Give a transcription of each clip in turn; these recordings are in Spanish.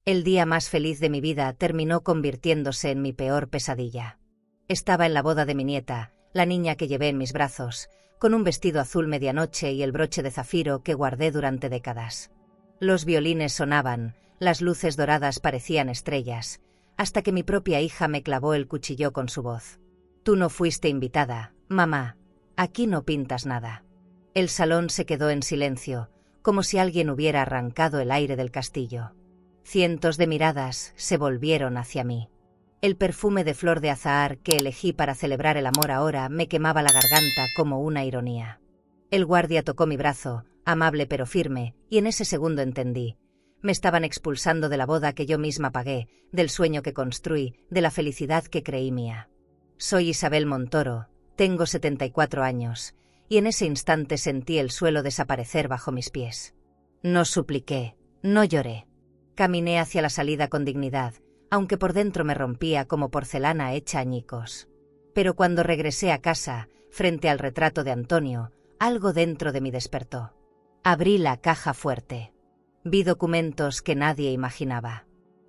El día más feliz de mi vida terminó convirtiéndose en mi peor pesadilla. Estaba en la boda de mi nieta, la niña que llevé en mis brazos, con un vestido azul medianoche y el broche de zafiro que guardé durante décadas. Los violines sonaban, las luces doradas parecían estrellas, hasta que mi propia hija me clavó el cuchillo con su voz. «Tú no fuiste invitada, mamá. Aquí no pintas nada». El salón se quedó en silencio, como si alguien hubiera arrancado el aire del castillo. Cientos de miradas se volvieron hacia mí. El perfume de flor de azahar que elegí para celebrar el amor ahora me quemaba la garganta como una ironía. El guardia tocó mi brazo, amable pero firme, y en ese segundo entendí. Me estaban expulsando de la boda que yo misma pagué, del sueño que construí, de la felicidad que creí mía. Soy Isabel Montoro, tengo 74 años, y en ese instante sentí el suelo desaparecer bajo mis pies. No supliqué, no lloré. Caminé hacia la salida con dignidad, aunque por dentro me rompía como porcelana hecha añicos. Pero cuando regresé a casa, frente al retrato de Antonio, algo dentro de mí despertó. Abrí la caja fuerte. Vi documentos que nadie imaginaba.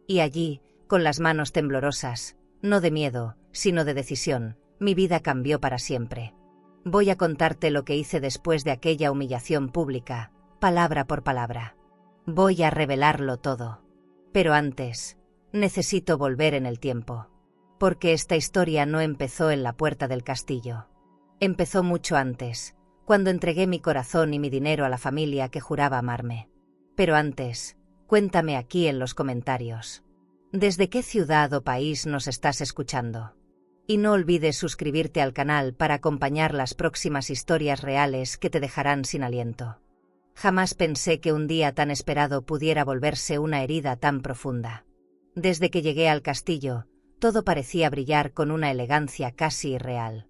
Y allí, con las manos temblorosas, no de miedo, sino de decisión, mi vida cambió para siempre. Voy a contarte lo que hice después de aquella humillación pública, palabra por palabra. Voy a revelarlo todo. Pero antes, necesito volver en el tiempo. Porque esta historia no empezó en la puerta del castillo. Empezó mucho antes, cuando entregué mi corazón y mi dinero a la familia que juraba amarme. Pero antes, cuéntame aquí en los comentarios. ¿Desde qué ciudad o país nos estás escuchando? Y no olvides suscribirte al canal para acompañar las próximas historias reales que te dejarán sin aliento. Jamás pensé que un día tan esperado pudiera volverse una herida tan profunda. Desde que llegué al castillo, todo parecía brillar con una elegancia casi irreal.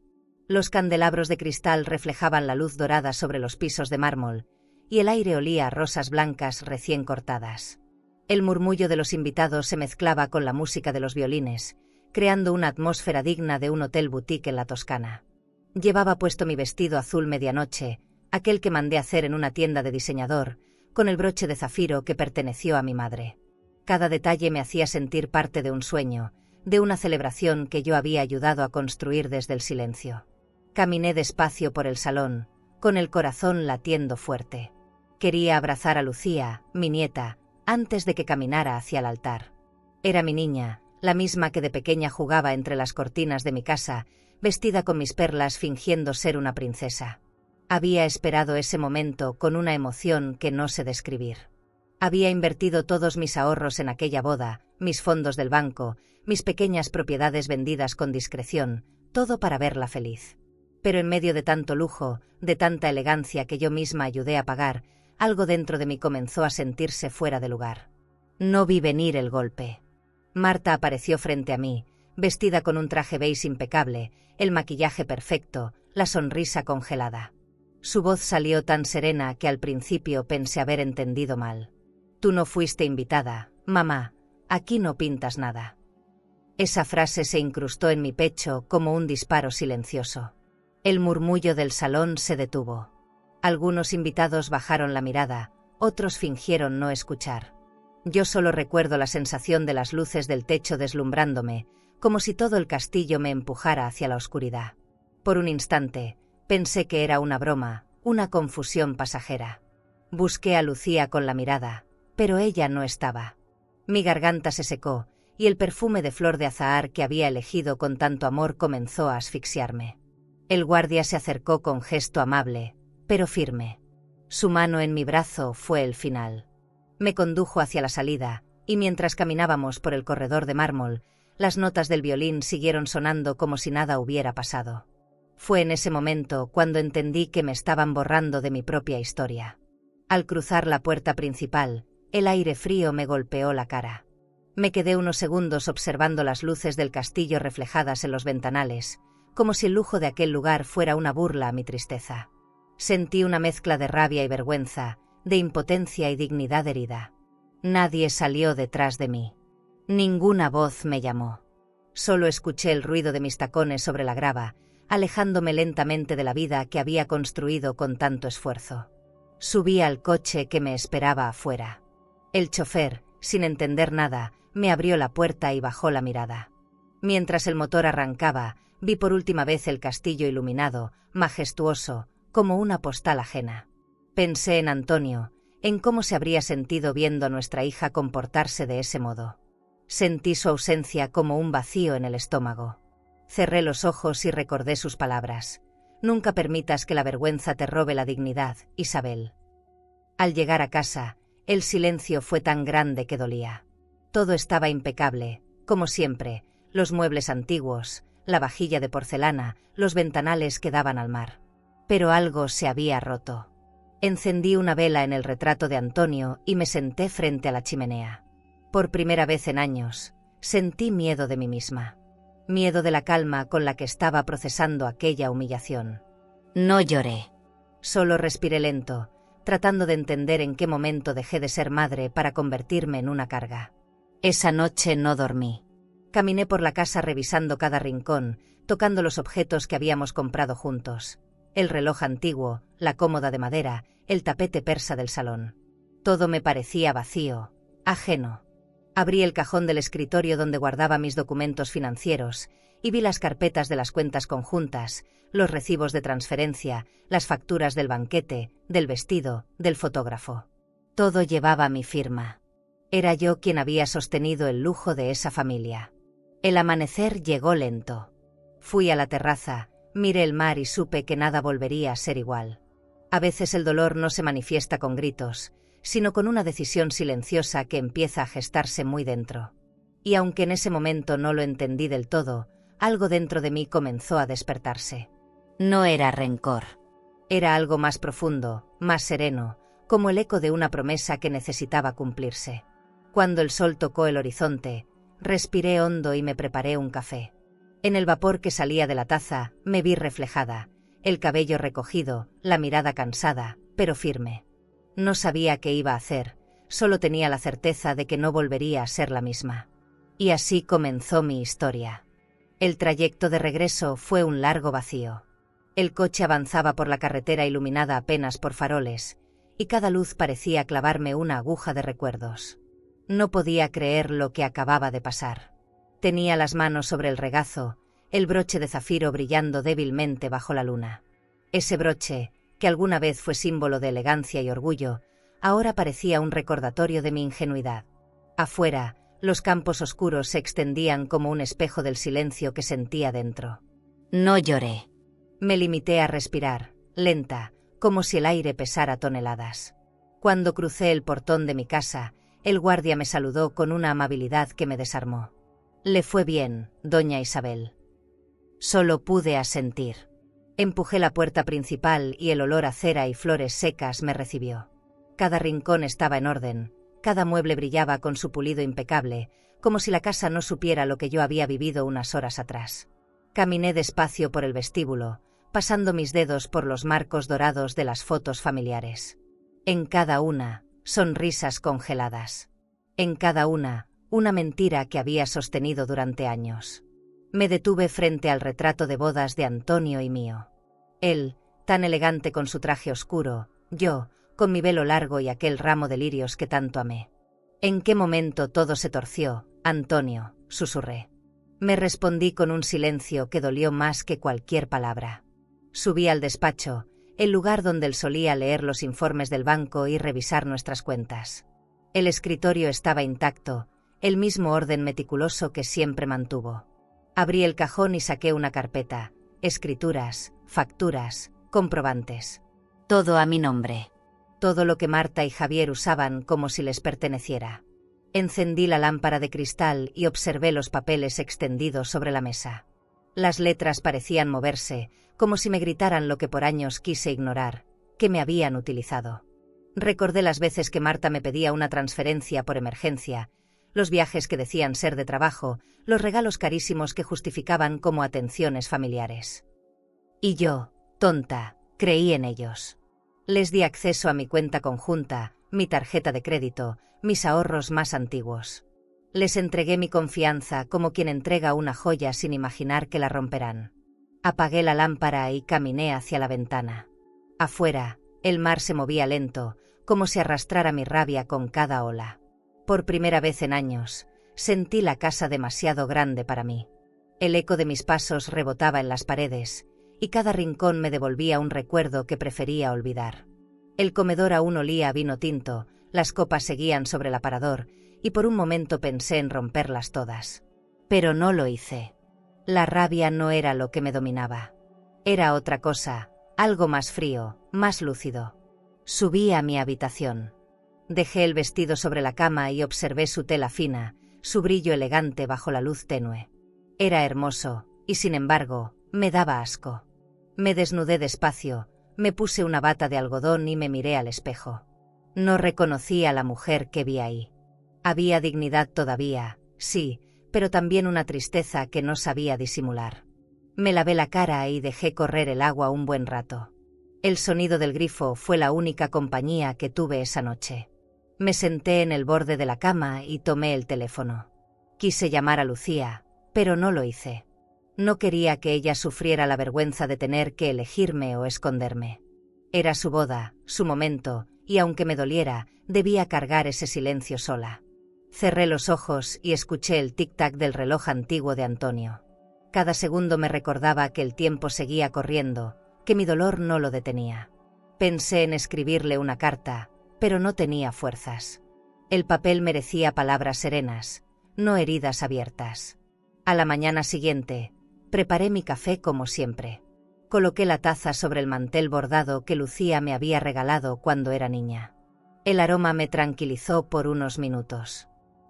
Los candelabros de cristal reflejaban la luz dorada sobre los pisos de mármol, y el aire olía a rosas blancas recién cortadas. El murmullo de los invitados se mezclaba con la música de los violines, creando una atmósfera digna de un hotel boutique en la Toscana. Llevaba puesto mi vestido azul medianoche, aquel que mandé hacer en una tienda de diseñador, con el broche de zafiro que perteneció a mi madre. Cada detalle me hacía sentir parte de un sueño, de una celebración que yo había ayudado a construir desde el silencio. Caminé despacio por el salón, con el corazón latiendo fuerte. Quería abrazar a Lucía, mi nieta, antes de que caminara hacia el altar. Era mi niña, la misma que de pequeña jugaba entre las cortinas de mi casa, vestida con mis perlas fingiendo ser una princesa. Había esperado ese momento con una emoción que no sé describir. Había invertido todos mis ahorros en aquella boda, mis fondos del banco, mis pequeñas propiedades vendidas con discreción, todo para verla feliz. Pero en medio de tanto lujo, de tanta elegancia que yo misma ayudé a pagar, algo dentro de mí comenzó a sentirse fuera de lugar. No vi venir el golpe. Marta apareció frente a mí, vestida con un traje beige impecable, el maquillaje perfecto, la sonrisa congelada. Su voz salió tan serena que al principio pensé haber entendido mal. «Tú no fuiste invitada, mamá, aquí no pintas nada». Esa frase se incrustó en mi pecho como un disparo silencioso. El murmullo del salón se detuvo. Algunos invitados bajaron la mirada, otros fingieron no escuchar. Yo solo recuerdo la sensación de las luces del techo deslumbrándome, como si todo el castillo me empujara hacia la oscuridad. Por un instante, pensé que era una broma, una confusión pasajera. Busqué a Lucía con la mirada, pero ella no estaba. Mi garganta se secó, y el perfume de flor de azahar que había elegido con tanto amor comenzó a asfixiarme. El guardia se acercó con gesto amable, pero firme. Su mano en mi brazo fue el final. Me condujo hacia la salida, y mientras caminábamos por el corredor de mármol, las notas del violín siguieron sonando como si nada hubiera pasado. Fue en ese momento cuando entendí que me estaban borrando de mi propia historia. Al cruzar la puerta principal, el aire frío me golpeó la cara. Me quedé unos segundos observando las luces del castillo reflejadas en los ventanales, como si el lujo de aquel lugar fuera una burla a mi tristeza. Sentí una mezcla de rabia y vergüenza, de impotencia y dignidad herida. Nadie salió detrás de mí. Ninguna voz me llamó. Solo escuché el ruido de mis tacones sobre la grava, alejándome lentamente de la vida que había construido con tanto esfuerzo. Subí al coche que me esperaba afuera. El chofer, sin entender nada, me abrió la puerta y bajó la mirada. Mientras el motor arrancaba, vi por última vez el castillo iluminado, majestuoso, como una postal ajena. Pensé en Antonio, en cómo se habría sentido viendo a nuestra hija comportarse de ese modo. Sentí su ausencia como un vacío en el estómago. Cerré los ojos y recordé sus palabras. Nunca permitas que la vergüenza te robe la dignidad, Isabel. Al llegar a casa, el silencio fue tan grande que dolía. Todo estaba impecable, como siempre, los muebles antiguos, la vajilla de porcelana, los ventanales que daban al mar. Pero algo se había roto. Encendí una vela en el retrato de Antonio y me senté frente a la chimenea. Por primera vez en años, sentí miedo de mí misma. Miedo de la calma con la que estaba procesando aquella humillación. No lloré. Solo respiré lento, tratando de entender en qué momento dejé de ser madre para convertirme en una carga. Esa noche no dormí. Caminé por la casa revisando cada rincón, tocando los objetos que habíamos comprado juntos. El reloj antiguo, la cómoda de madera, el tapete persa del salón. Todo me parecía vacío, ajeno. Abrí el cajón del escritorio donde guardaba mis documentos financieros y vi las carpetas de las cuentas conjuntas, los recibos de transferencia, las facturas del banquete, del vestido, del fotógrafo. Todo llevaba mi firma. Era yo quien había sostenido el lujo de esa familia. El amanecer llegó lento. Fui a la terraza, miré el mar y supe que nada volvería a ser igual. A veces el dolor no se manifiesta con gritos, sino con una decisión silenciosa que empieza a gestarse muy dentro. Y aunque en ese momento no lo entendí del todo, algo dentro de mí comenzó a despertarse. No era rencor. Era algo más profundo, más sereno, como el eco de una promesa que necesitaba cumplirse. Cuando el sol tocó el horizonte, respiré hondo y me preparé un café. En el vapor que salía de la taza, me vi reflejada, el cabello recogido, la mirada cansada, pero firme. No sabía qué iba a hacer, solo tenía la certeza de que no volvería a ser la misma. Y así comenzó mi historia. El trayecto de regreso fue un largo vacío. El coche avanzaba por la carretera iluminada apenas por faroles, y cada luz parecía clavarme una aguja de recuerdos. No podía creer lo que acababa de pasar. Tenía las manos sobre el regazo, el broche de zafiro brillando débilmente bajo la luna. Ese broche, que alguna vez fue símbolo de elegancia y orgullo, ahora parecía un recordatorio de mi ingenuidad. Afuera, los campos oscuros se extendían como un espejo del silencio que sentía dentro. No lloré. Me limité a respirar, lenta, como si el aire pesara toneladas. Cuando crucé el portón de mi casa, el guardia me saludó con una amabilidad que me desarmó. Le fue bien, doña Isabel. Solo pude asentir. Empujé la puerta principal y el olor a cera y flores secas me recibió. Cada rincón estaba en orden, cada mueble brillaba con su pulido impecable, como si la casa no supiera lo que yo había vivido unas horas atrás. Caminé despacio por el vestíbulo, pasando mis dedos por los marcos dorados de las fotos familiares. En cada una, sonrisas congeladas. En cada una mentira que había sostenido durante años. Me detuve frente al retrato de bodas de Antonio y mío. Él, tan elegante con su traje oscuro, yo, con mi velo largo y aquel ramo de lirios que tanto amé. ¿En qué momento todo se torció, Antonio?, susurré. Me respondí con un silencio que dolió más que cualquier palabra. Subí al despacho, el lugar donde él solía leer los informes del banco y revisar nuestras cuentas. El escritorio estaba intacto, el mismo orden meticuloso que siempre mantuvo. Abrí el cajón y saqué una carpeta, escrituras, facturas, comprobantes. Todo a mi nombre. Todo lo que Marta y Javier usaban como si les perteneciera. Encendí la lámpara de cristal y observé los papeles extendidos sobre la mesa. Las letras parecían moverse, como si me gritaran lo que por años quise ignorar, que me habían utilizado. Recordé las veces que Marta me pedía una transferencia por emergencia, los viajes que decían ser de trabajo, los regalos carísimos que justificaban como atenciones familiares. Y yo, tonta, creí en ellos. Les di acceso a mi cuenta conjunta, mi tarjeta de crédito, mis ahorros más antiguos. Les entregué mi confianza como quien entrega una joya sin imaginar que la romperán. Apagué la lámpara y caminé hacia la ventana. Afuera, el mar se movía lento, como si arrastrara mi rabia con cada ola. Por primera vez en años, sentí la casa demasiado grande para mí. El eco de mis pasos rebotaba en las paredes, y cada rincón me devolvía un recuerdo que prefería olvidar. El comedor aún olía a vino tinto, las copas seguían sobre el aparador, y por un momento pensé en romperlas todas. Pero no lo hice. La rabia no era lo que me dominaba. Era otra cosa, algo más frío, más lúcido. Subí a mi habitación. Dejé el vestido sobre la cama y observé su tela fina, su brillo elegante bajo la luz tenue. Era hermoso, y sin embargo, me daba asco. Me desnudé despacio, me puse una bata de algodón y me miré al espejo. No reconocí a la mujer que vi ahí. Había dignidad todavía, sí, pero también una tristeza que no sabía disimular. Me lavé la cara y dejé correr el agua un buen rato. El sonido del grifo fue la única compañía que tuve esa noche. Me senté en el borde de la cama y tomé el teléfono. Quise llamar a Lucía, pero no lo hice. No quería que ella sufriera la vergüenza de tener que elegirme o esconderme. Era su boda, su momento, y aunque me doliera, debía cargar ese silencio sola. Cerré los ojos y escuché el tic-tac del reloj antiguo de Antonio. Cada segundo me recordaba que el tiempo seguía corriendo, que mi dolor no lo detenía. Pensé en escribirle una carta, pero no tenía fuerzas. El papel merecía palabras serenas, no heridas abiertas. A la mañana siguiente, preparé mi café como siempre. Coloqué la taza sobre el mantel bordado que Lucía me había regalado cuando era niña. El aroma me tranquilizó por unos minutos.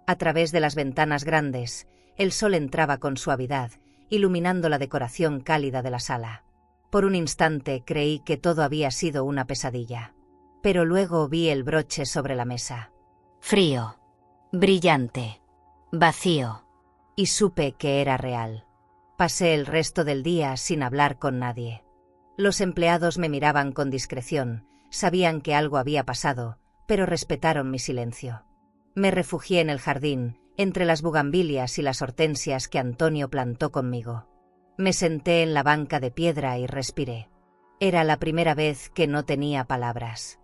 A través de las ventanas grandes, el sol entraba con suavidad, iluminando la decoración cálida de la sala. Por un instante creí que todo había sido una pesadilla. Pero luego vi el broche sobre la mesa. Frío, brillante, vacío. Y supe que era real. Pasé el resto del día sin hablar con nadie. Los empleados me miraban con discreción, sabían que algo había pasado, pero respetaron mi silencio. Me refugié en el jardín, entre las bugambilias y las hortensias que Antonio plantó conmigo. Me senté en la banca de piedra y respiré. Era la primera vez que no tenía palabras.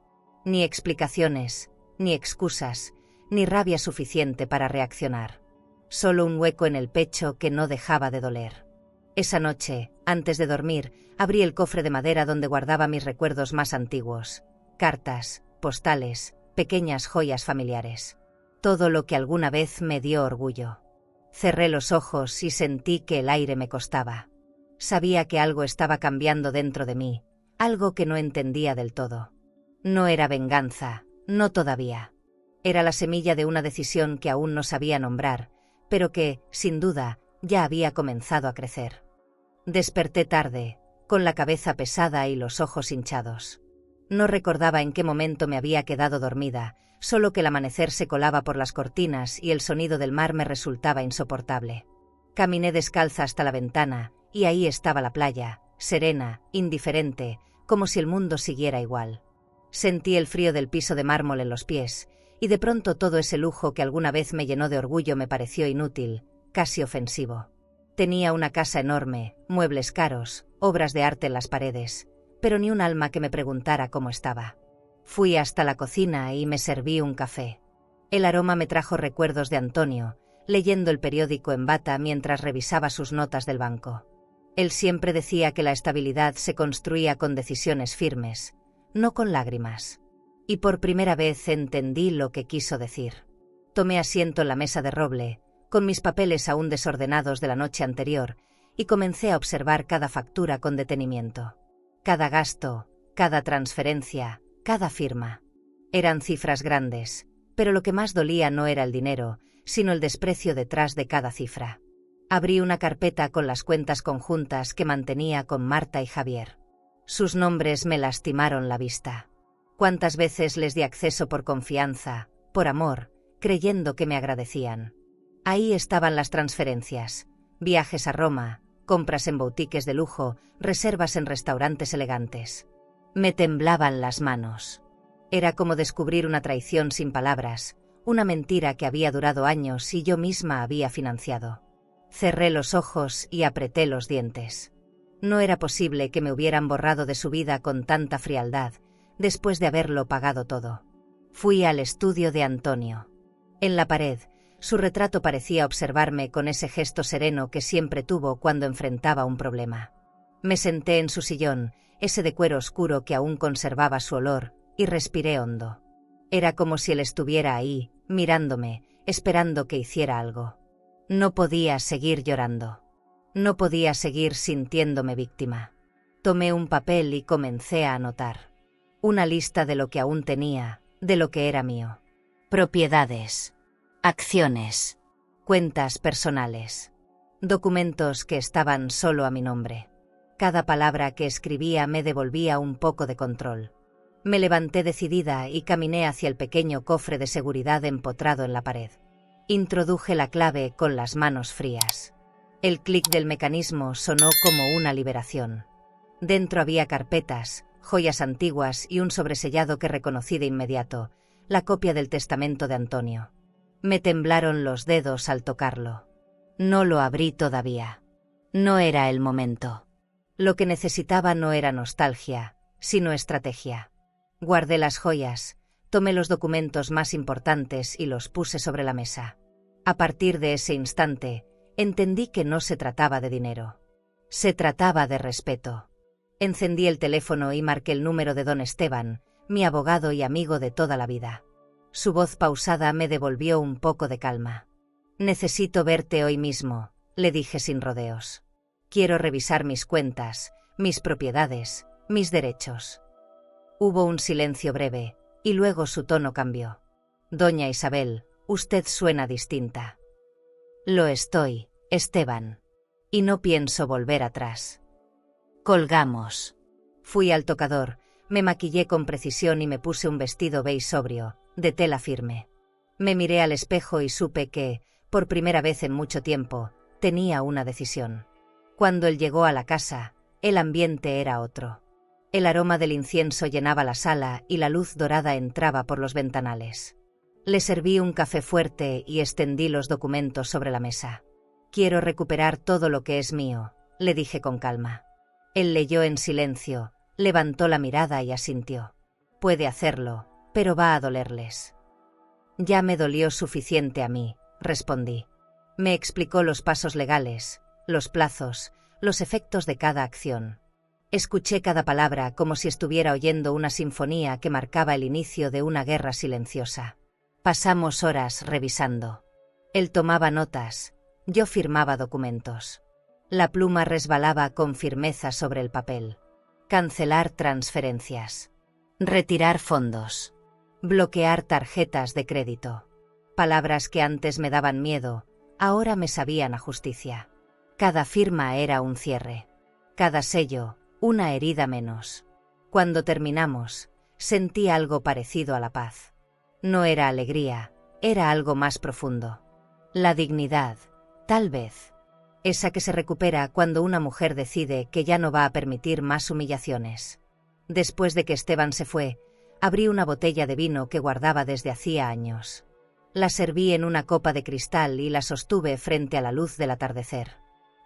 Ni explicaciones, ni excusas, ni rabia suficiente para reaccionar. Solo un hueco en el pecho que no dejaba de doler. Esa noche, antes de dormir, abrí el cofre de madera donde guardaba mis recuerdos más antiguos. Cartas, postales, pequeñas joyas familiares. Todo lo que alguna vez me dio orgullo. Cerré los ojos y sentí que el aire me costaba. Sabía que algo estaba cambiando dentro de mí, algo que no entendía del todo. No era venganza, no todavía. Era la semilla de una decisión que aún no sabía nombrar, pero que, sin duda, ya había comenzado a crecer. Desperté tarde, con la cabeza pesada y los ojos hinchados. No recordaba en qué momento me había quedado dormida, solo que el amanecer se colaba por las cortinas y el sonido del mar me resultaba insoportable. Caminé descalza hasta la ventana, y ahí estaba la playa, serena, indiferente, como si el mundo siguiera igual. Sentí el frío del piso de mármol en los pies, y de pronto todo ese lujo que alguna vez me llenó de orgullo me pareció inútil, casi ofensivo. Tenía una casa enorme, muebles caros, obras de arte en las paredes, pero ni un alma que me preguntara cómo estaba. Fui hasta la cocina y me serví un café. El aroma me trajo recuerdos de Antonio, leyendo el periódico en bata mientras revisaba sus notas del banco. Él siempre decía que la estabilidad se construía con decisiones firmes, no con lágrimas. Y por primera vez entendí lo que quiso decir. Tomé asiento en la mesa de roble, con mis papeles aún desordenados de la noche anterior, y comencé a observar cada factura con detenimiento. Cada gasto, cada transferencia, cada firma. Eran cifras grandes, pero lo que más dolía no era el dinero, sino el desprecio detrás de cada cifra. Abrí una carpeta con las cuentas conjuntas que mantenía con Marta y Javier. Sus nombres me lastimaron la vista. Cuántas veces les di acceso por confianza, por amor, creyendo que me agradecían. Ahí estaban las transferencias, viajes a Roma, compras en boutiques de lujo, reservas en restaurantes elegantes. Me temblaban las manos. Era como descubrir una traición sin palabras, una mentira que había durado años y yo misma había financiado. Cerré los ojos y apreté los dientes. No era posible que me hubieran borrado de su vida con tanta frialdad, después de haberlo pagado todo. Fui al estudio de Antonio. En la pared, su retrato parecía observarme con ese gesto sereno que siempre tuvo cuando enfrentaba un problema. Me senté en su sillón, ese de cuero oscuro que aún conservaba su olor, y respiré hondo. Era como si él estuviera ahí, mirándome, esperando que hiciera algo. No podía seguir llorando. No podía seguir sintiéndome víctima. Tomé un papel y comencé a anotar. Una lista de lo que aún tenía, de lo que era mío. Propiedades, acciones, cuentas personales, documentos que estaban solo a mi nombre. Cada palabra que escribía me devolvía un poco de control. Me levanté decidida y caminé hacia el pequeño cofre de seguridad empotrado en la pared. Introduje la clave con las manos frías. El clic del mecanismo sonó como una liberación. Dentro había carpetas, joyas antiguas y un sobresellado que reconocí de inmediato, la copia del testamento de Antonio. Me temblaron los dedos al tocarlo. No lo abrí todavía. No era el momento. Lo que necesitaba no era nostalgia, sino estrategia. Guardé las joyas, tomé los documentos más importantes y los puse sobre la mesa. A partir de ese instante, entendí que no se trataba de dinero. Se trataba de respeto. Encendí el teléfono y marqué el número de don Esteban, mi abogado y amigo de toda la vida. Su voz pausada me devolvió un poco de calma. «Necesito verte hoy mismo», le dije sin rodeos. «Quiero revisar mis cuentas, mis propiedades, mis derechos». Hubo un silencio breve, y luego su tono cambió. «Doña Isabel, usted suena distinta». «Lo estoy, Esteban. Y no pienso volver atrás». Colgamos. Fui al tocador, me maquillé con precisión y me puse un vestido beige sobrio, de tela firme. Me miré al espejo y supe que, por primera vez en mucho tiempo, tenía una decisión. Cuando él llegó a la casa, el ambiente era otro. El aroma del incienso llenaba la sala y la luz dorada entraba por los ventanales. Le serví un café fuerte y extendí los documentos sobre la mesa. «Quiero recuperar todo lo que es mío», le dije con calma. Él leyó en silencio, levantó la mirada y asintió. «Puede hacerlo, pero va a dolerles». «Ya me dolió suficiente a mí», respondí. Me explicó los pasos legales, los plazos, los efectos de cada acción. Escuché cada palabra como si estuviera oyendo una sinfonía que marcaba el inicio de una guerra silenciosa. Pasamos horas revisando. Él tomaba notas, yo firmaba documentos. La pluma resbalaba con firmeza sobre el papel. Cancelar transferencias. Retirar fondos. Bloquear tarjetas de crédito. Palabras que antes me daban miedo, ahora me sabían a justicia. Cada firma era un cierre. Cada sello, una herida menos. Cuando terminamos, sentí algo parecido a la paz. No era alegría, era algo más profundo. La dignidad, tal vez. Esa que se recupera cuando una mujer decide que ya no va a permitir más humillaciones. Después de que Esteban se fue, abrí una botella de vino que guardaba desde hacía años. La serví en una copa de cristal y la sostuve frente a la luz del atardecer.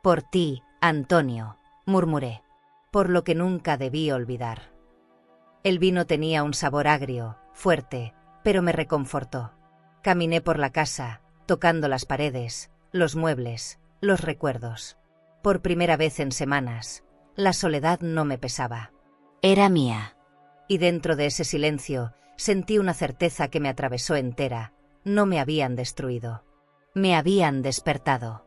«Por ti, Antonio», murmuré. «Por lo que nunca debí olvidar». El vino tenía un sabor agrio, fuerte, pero me reconfortó. Caminé por la casa, tocando las paredes, los muebles, los recuerdos. Por primera vez en semanas, la soledad no me pesaba. Era mía. Y dentro de ese silencio, sentí una certeza que me atravesó entera. No me habían destruido. Me habían despertado.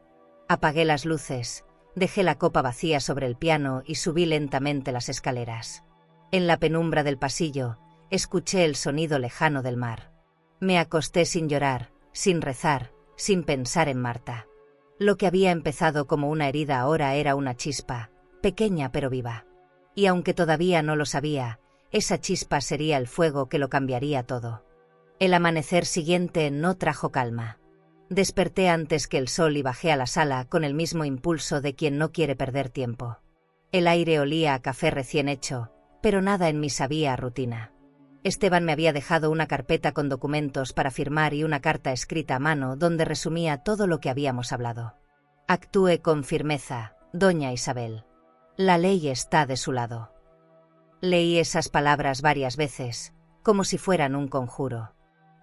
Apagué las luces, dejé la copa vacía sobre el piano y subí lentamente las escaleras. En la penumbra del pasillo, escuché el sonido lejano del mar. Me acosté sin llorar, sin rezar, sin pensar en Marta. Lo que había empezado como una herida ahora era una chispa, pequeña pero viva. Y aunque todavía no lo sabía, esa chispa sería el fuego que lo cambiaría todo. El amanecer siguiente no trajo calma. Desperté antes que el sol y bajé a la sala con el mismo impulso de quien no quiere perder tiempo. El aire olía a café recién hecho, pero nada en mí sabía a rutina. Esteban me había dejado una carpeta con documentos para firmar y una carta escrita a mano donde resumía todo lo que habíamos hablado. «Actúe con firmeza, doña Isabel. La ley está de su lado». Leí esas palabras varias veces, como si fueran un conjuro.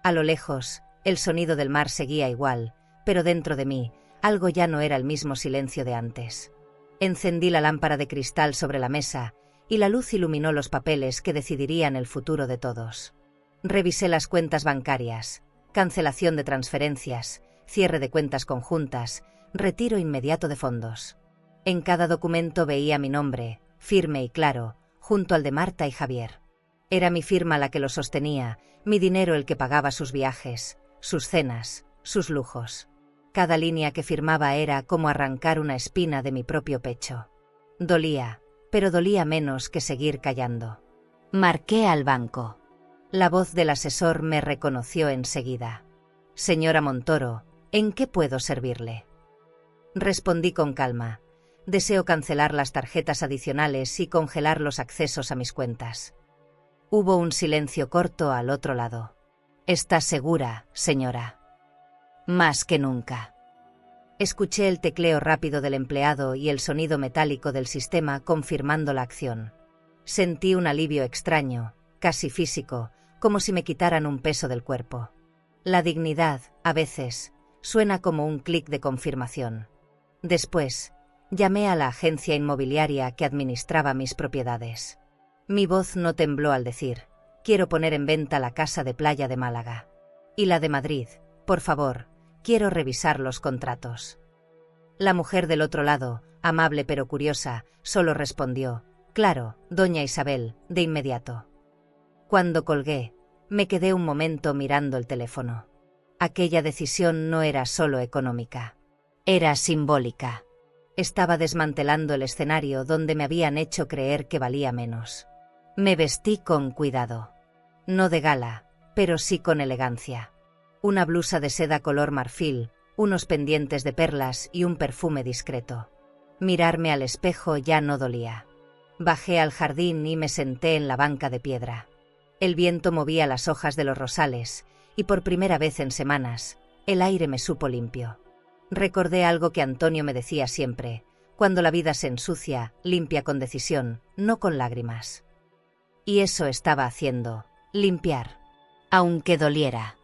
A lo lejos, El sonido del mar seguía igual, pero dentro de mí, algo ya no era el mismo silencio de antes. Encendí la lámpara de cristal sobre la mesa, y la luz iluminó los papeles que decidirían el futuro de todos. Revisé las cuentas bancarias, cancelación de transferencias, cierre de cuentas conjuntas, retiro inmediato de fondos. En cada documento veía mi nombre, firme y claro, junto al de Marta y Javier. Era mi firma la que lo sostenía, mi dinero el que pagaba sus viajes, sus cenas, sus lujos. Cada línea que firmaba era como arrancar una espina de mi propio pecho. Dolía, pero dolía menos que seguir callando. Marqué al banco. La voz del asesor me reconoció enseguida. Señora Montoro, ¿en qué puedo servirle? Respondí con calma. Deseo cancelar las tarjetas adicionales y congelar los accesos a mis cuentas. Hubo un silencio corto al otro lado. ¿Está segura, señora? Más que nunca. Escuché el tecleo rápido del empleado y el sonido metálico del sistema confirmando la acción. Sentí un alivio extraño, casi físico, como si me quitaran un peso del cuerpo. La dignidad, a veces, suena como un clic de confirmación. Después, llamé a la agencia inmobiliaria que administraba mis propiedades. Mi voz no tembló al decir, quiero poner en venta la casa de playa de Málaga. Y la de Madrid, por favor, quiero revisar los contratos. La mujer del otro lado, amable pero curiosa, solo respondió, claro, doña Isabel, de inmediato. Cuando colgué, me quedé un momento mirando el teléfono. Aquella decisión no era solo económica. Era simbólica. Estaba desmantelando el escenario donde me habían hecho creer que valía menos. Me vestí con cuidado. No de gala, pero sí con elegancia. Una blusa de seda color marfil, unos pendientes de perlas y un perfume discreto. Mirarme al espejo ya no dolía. Bajé al jardín y me senté en la banca de piedra. El viento movía las hojas de los rosales, y por primera vez en semanas, el aire me supo limpio. Recordé algo que Antonio me decía siempre, cuando la vida se ensucia, limpia con decisión, no con lágrimas. Y eso estaba haciendo, limpiar. Aunque doliera.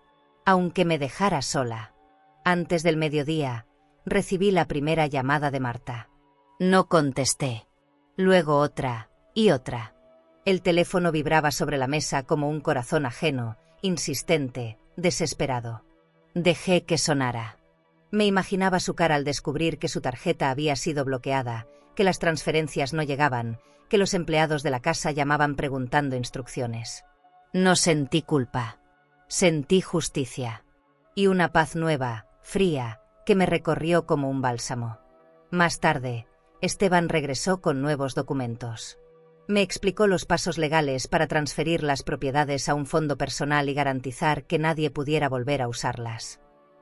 Aunque me dejara sola. Antes del mediodía, recibí la primera llamada de Marta. No contesté. Luego otra, y otra. El teléfono vibraba sobre la mesa como un corazón ajeno, insistente, desesperado. Dejé que sonara. Me imaginaba su cara al descubrir que su tarjeta había sido bloqueada, que las transferencias no llegaban, que los empleados de la casa llamaban preguntando instrucciones. No sentí culpa. Sentí justicia. Y una paz nueva, fría, que me recorrió como un bálsamo. Más tarde, Esteban regresó con nuevos documentos. Me explicó los pasos legales para transferir las propiedades a un fondo personal y garantizar que nadie pudiera volver a usarlas.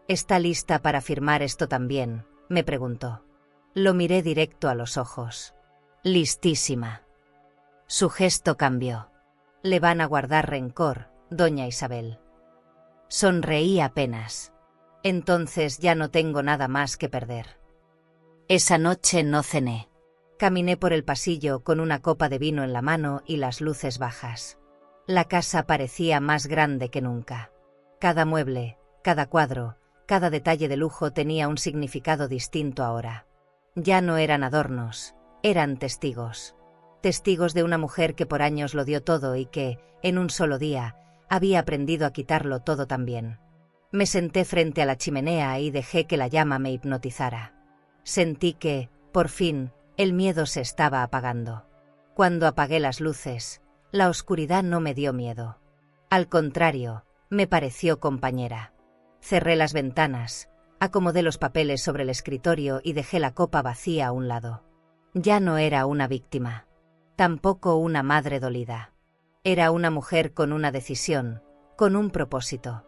¿Está lista para firmar esto también?, me preguntó. Lo miré directo a los ojos. Listísima. Su gesto cambió. Le van a guardar rencor, doña Isabel. Sonreí apenas. Entonces ya no tengo nada más que perder. Esa noche no cené. Caminé por el pasillo con una copa de vino en la mano y las luces bajas. La casa parecía más grande que nunca. Cada mueble, cada cuadro, cada detalle de lujo tenía un significado distinto ahora. Ya no eran adornos, eran testigos. Testigos de una mujer que por años lo dio todo y que, en un solo día, había aprendido a quitarlo todo también. Me senté frente a la chimenea y dejé que la llama me hipnotizara. Sentí que, por fin, el miedo se estaba apagando. Cuando apagué las luces, la oscuridad no me dio miedo. Al contrario, me pareció compañera. Cerré las ventanas, acomodé los papeles sobre el escritorio y dejé la copa vacía a un lado. Ya no era una víctima. Tampoco una madre dolida. Era una mujer con una decisión, con un propósito.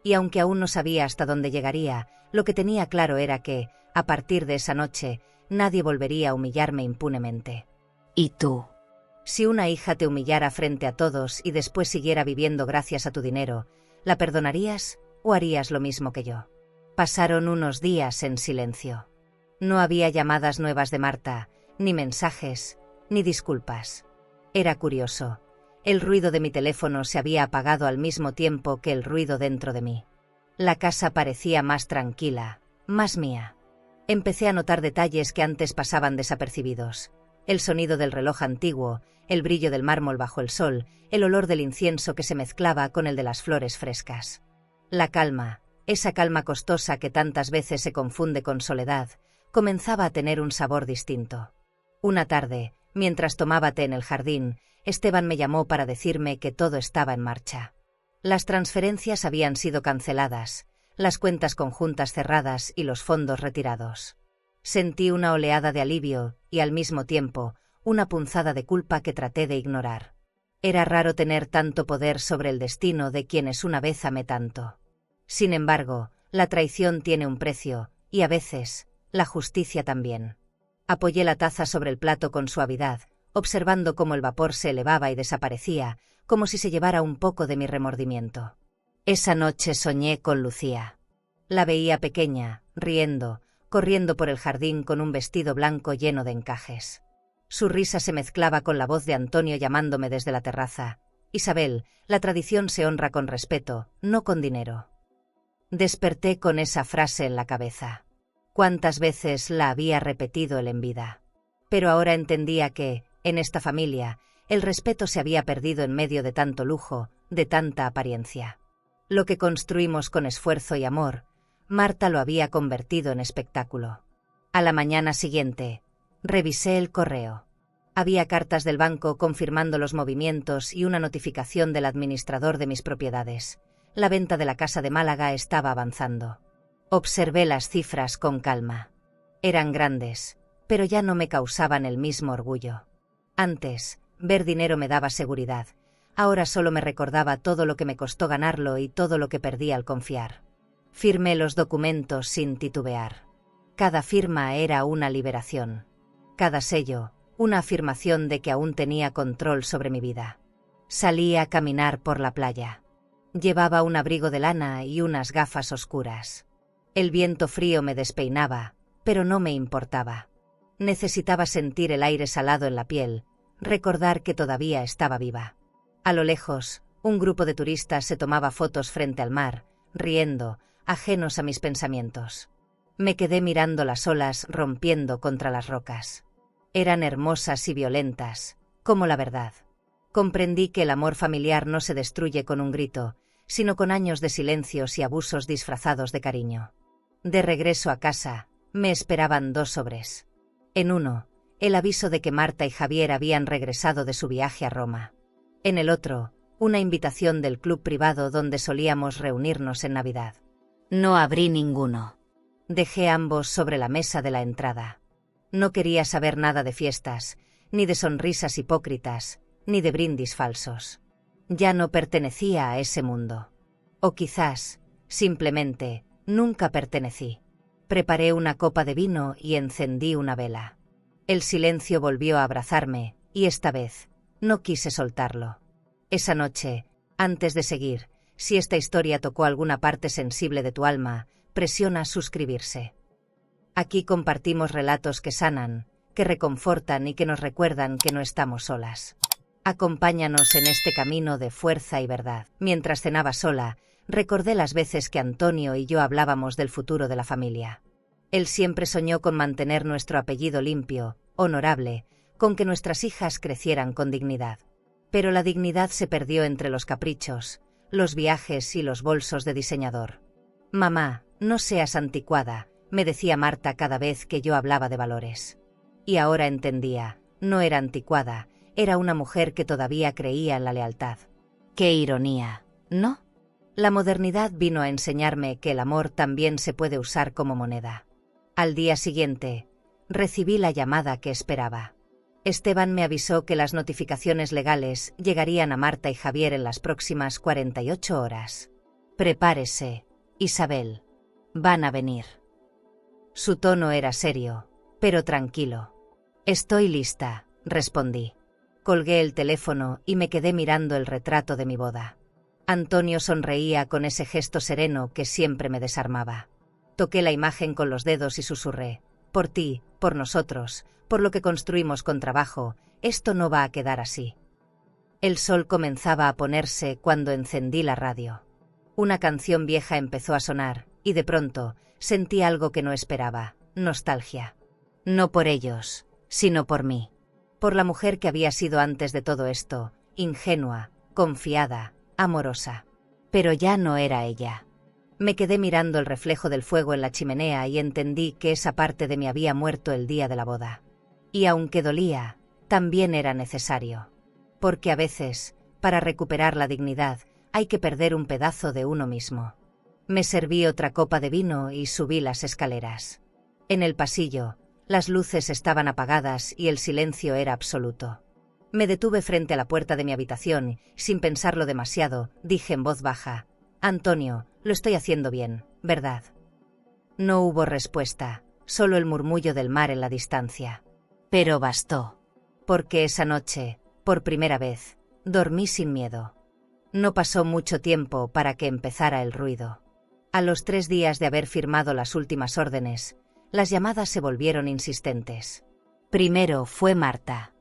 Y aunque aún no sabía hasta dónde llegaría, lo que tenía claro era que, a partir de esa noche, nadie volvería a humillarme impunemente. ¿Y tú? Si una hija te humillara frente a todos y después siguiera viviendo gracias a tu dinero, ¿la perdonarías o harías lo mismo que yo? Pasaron unos días en silencio. No había llamadas nuevas de Marta, ni mensajes, ni disculpas. Era curioso. El ruido de mi teléfono se había apagado al mismo tiempo que el ruido dentro de mí. La casa parecía más tranquila, más mía. Empecé a notar detalles que antes pasaban desapercibidos. El sonido del reloj antiguo, el brillo del mármol bajo el sol, el olor del incienso que se mezclaba con el de las flores frescas. La calma, esa calma costosa que tantas veces se confunde con soledad, comenzaba a tener un sabor distinto. Una tarde, mientras tomaba té en el jardín, Esteban me llamó para decirme que todo estaba en marcha. Las transferencias habían sido canceladas, las cuentas conjuntas cerradas y los fondos retirados. Sentí una oleada de alivio y, al mismo tiempo, una punzada de culpa que traté de ignorar. Era raro tener tanto poder sobre el destino de quienes una vez amé tanto. Sin embargo, la traición tiene un precio, y a veces, la justicia también. Apoyé la taza sobre el plato con suavidad, observando cómo el vapor se elevaba y desaparecía, como si se llevara un poco de mi remordimiento. Esa noche soñé con Lucía. La veía pequeña, riendo, corriendo por el jardín con un vestido blanco lleno de encajes. Su risa se mezclaba con la voz de Antonio llamándome desde la terraza. Isabel, la tradición se honra con respeto, no con dinero. Desperté con esa frase en la cabeza. Cuántas veces la había repetido él en vida. Pero ahora entendía que, en esta familia, el respeto se había perdido en medio de tanto lujo, de tanta apariencia. Lo que construimos con esfuerzo y amor, Marta lo había convertido en espectáculo. A la mañana siguiente, revisé el correo. Había cartas del banco confirmando los movimientos y una notificación del administrador de mis propiedades. La venta de la casa de Málaga estaba avanzando. Observé las cifras con calma. Eran grandes, pero ya no me causaban el mismo orgullo. Antes, ver dinero me daba seguridad. Ahora solo me recordaba todo lo que me costó ganarlo y todo lo que perdí al confiar. Firmé los documentos sin titubear. Cada firma era una liberación. Cada sello, una afirmación de que aún tenía control sobre mi vida. Salí a caminar por la playa. Llevaba un abrigo de lana y unas gafas oscuras. El viento frío me despeinaba, pero no me importaba. Necesitaba sentir el aire salado en la piel, recordar que todavía estaba viva. A lo lejos, un grupo de turistas se tomaba fotos frente al mar, riendo, ajenos a mis pensamientos. Me quedé mirando las olas rompiendo contra las rocas. Eran hermosas y violentas, como la verdad. Comprendí que el amor familiar no se destruye con un grito, sino con años de silencios y abusos disfrazados de cariño. De regreso a casa, me esperaban 2 sobres. En uno, el aviso de que Marta y Javier habían regresado de su viaje a Roma. En el otro, una invitación del club privado donde solíamos reunirnos en Navidad. No abrí ninguno. Dejé ambos sobre la mesa de la entrada. No quería saber nada de fiestas, ni de sonrisas hipócritas, ni de brindis falsos. Ya no pertenecía a ese mundo. O quizás, simplemente, nunca pertenecí. Preparé una copa de vino y encendí una vela. El silencio volvió a abrazarme, y esta vez, no quise soltarlo. Esa noche, antes de seguir, si esta historia tocó alguna parte sensible de tu alma, presiona suscribirse. Aquí compartimos relatos que sanan, que reconfortan y que nos recuerdan que no estamos solas. Acompáñanos en este camino de fuerza y verdad. Mientras cenaba sola, recordé las veces que Antonio y yo hablábamos del futuro de la familia. Él siempre soñó con mantener nuestro apellido limpio, honorable, con que nuestras hijas crecieran con dignidad. Pero la dignidad se perdió entre los caprichos, los viajes y los bolsos de diseñador. «Mamá, no seas anticuada», me decía Marta cada vez que yo hablaba de valores. Y ahora entendía, no era anticuada, era una mujer que todavía creía en la lealtad. ¡Qué ironía!, ¿no? La modernidad vino a enseñarme que el amor también se puede usar como moneda. Al día siguiente, recibí la llamada que esperaba. Esteban me avisó que las notificaciones legales llegarían a Marta y Javier en las próximas 48 horas. «Prepárese, Isabel. Van a venir». Su tono era serio, pero tranquilo. «Estoy lista», respondí. Colgué el teléfono y me quedé mirando el retrato de mi boda. Antonio sonreía con ese gesto sereno que siempre me desarmaba. Toqué la imagen con los dedos y susurré: «Por ti, por nosotros, por lo que construimos con trabajo, esto no va a quedar así». El sol comenzaba a ponerse cuando encendí la radio. Una canción vieja empezó a sonar, y de pronto, sentí algo que no esperaba, nostalgia. No por ellos, sino por mí. Por la mujer que había sido antes de todo esto, ingenua, confiada, amorosa. Pero ya no era ella. Me quedé mirando el reflejo del fuego en la chimenea y entendí que esa parte de mí había muerto el día de la boda. Y aunque dolía, también era necesario. Porque a veces, para recuperar la dignidad, hay que perder un pedazo de uno mismo. Me serví otra copa de vino y subí las escaleras. En el pasillo, las luces estaban apagadas y el silencio era absoluto. Me detuve frente a la puerta de mi habitación, sin pensarlo demasiado, dije en voz baja: «Antonio, lo estoy haciendo bien, ¿verdad?». No hubo respuesta, solo el murmullo del mar en la distancia. Pero bastó. Porque esa noche, por primera vez, dormí sin miedo. No pasó mucho tiempo para que empezara el ruido. A los 3 días de haber firmado las últimas órdenes, las llamadas se volvieron insistentes. Primero fue Marta.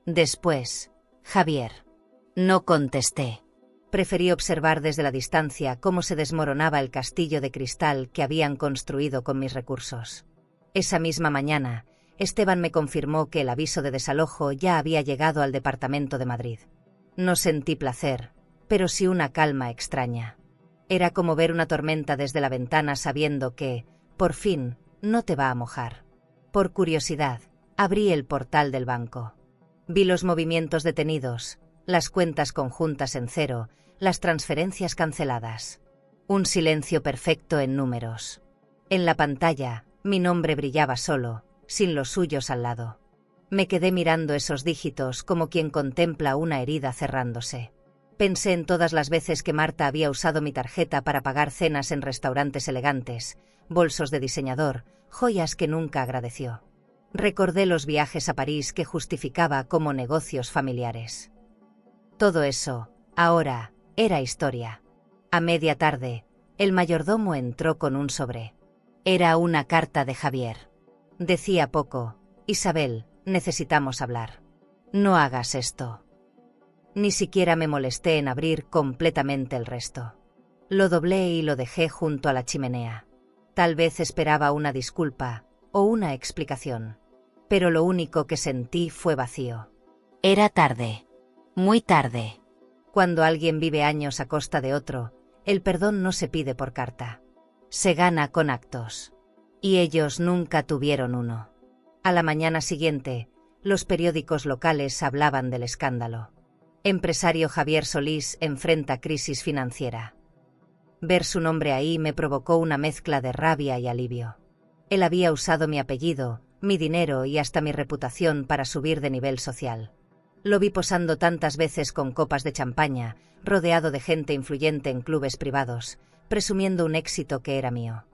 Después, Javier. No contesté. Preferí observar desde la distancia cómo se desmoronaba el castillo de cristal que habían construido con mis recursos. Esa misma mañana, Esteban me confirmó que el aviso de desalojo ya había llegado al Departamento de Madrid. No sentí placer, pero sí una calma extraña. Era como ver una tormenta desde la ventana sabiendo que, por fin, no te va a mojar. Por curiosidad, abrí el portal del banco. Vi los movimientos detenidos, las cuentas conjuntas en cero, las transferencias canceladas. Un silencio perfecto en números. En la pantalla, mi nombre brillaba solo, sin los suyos al lado. Me quedé mirando esos dígitos como quien contempla una herida cerrándose. Pensé en todas las veces que Marta había usado mi tarjeta para pagar cenas en restaurantes elegantes, bolsos de diseñador, joyas que nunca agradeció. Recordé los viajes a París que justificaba como negocios familiares. Todo eso, ahora, era historia. A media tarde, el mayordomo entró con un sobre. Era una carta de Javier. Decía poco: «Isabel, necesitamos hablar. No hagas esto». Ni siquiera me molesté en abrir completamente el resto. Lo doblé y lo dejé junto a la chimenea. Tal vez esperaba una disculpa o una explicación. Pero lo único que sentí fue vacío. Era tarde. Muy tarde. Cuando alguien vive años a costa de otro, el perdón no se pide por carta. Se gana con actos. Y ellos nunca tuvieron uno. A la mañana siguiente, los periódicos locales hablaban del escándalo. Empresario Javier Solís enfrenta crisis financiera. Ver su nombre ahí me provocó una mezcla de rabia y alivio. Él había usado mi apellido, mi dinero y hasta mi reputación para subir de nivel social. Lo vi posando tantas veces con copas de champaña, rodeado de gente influyente en clubes privados, presumiendo un éxito que era mío.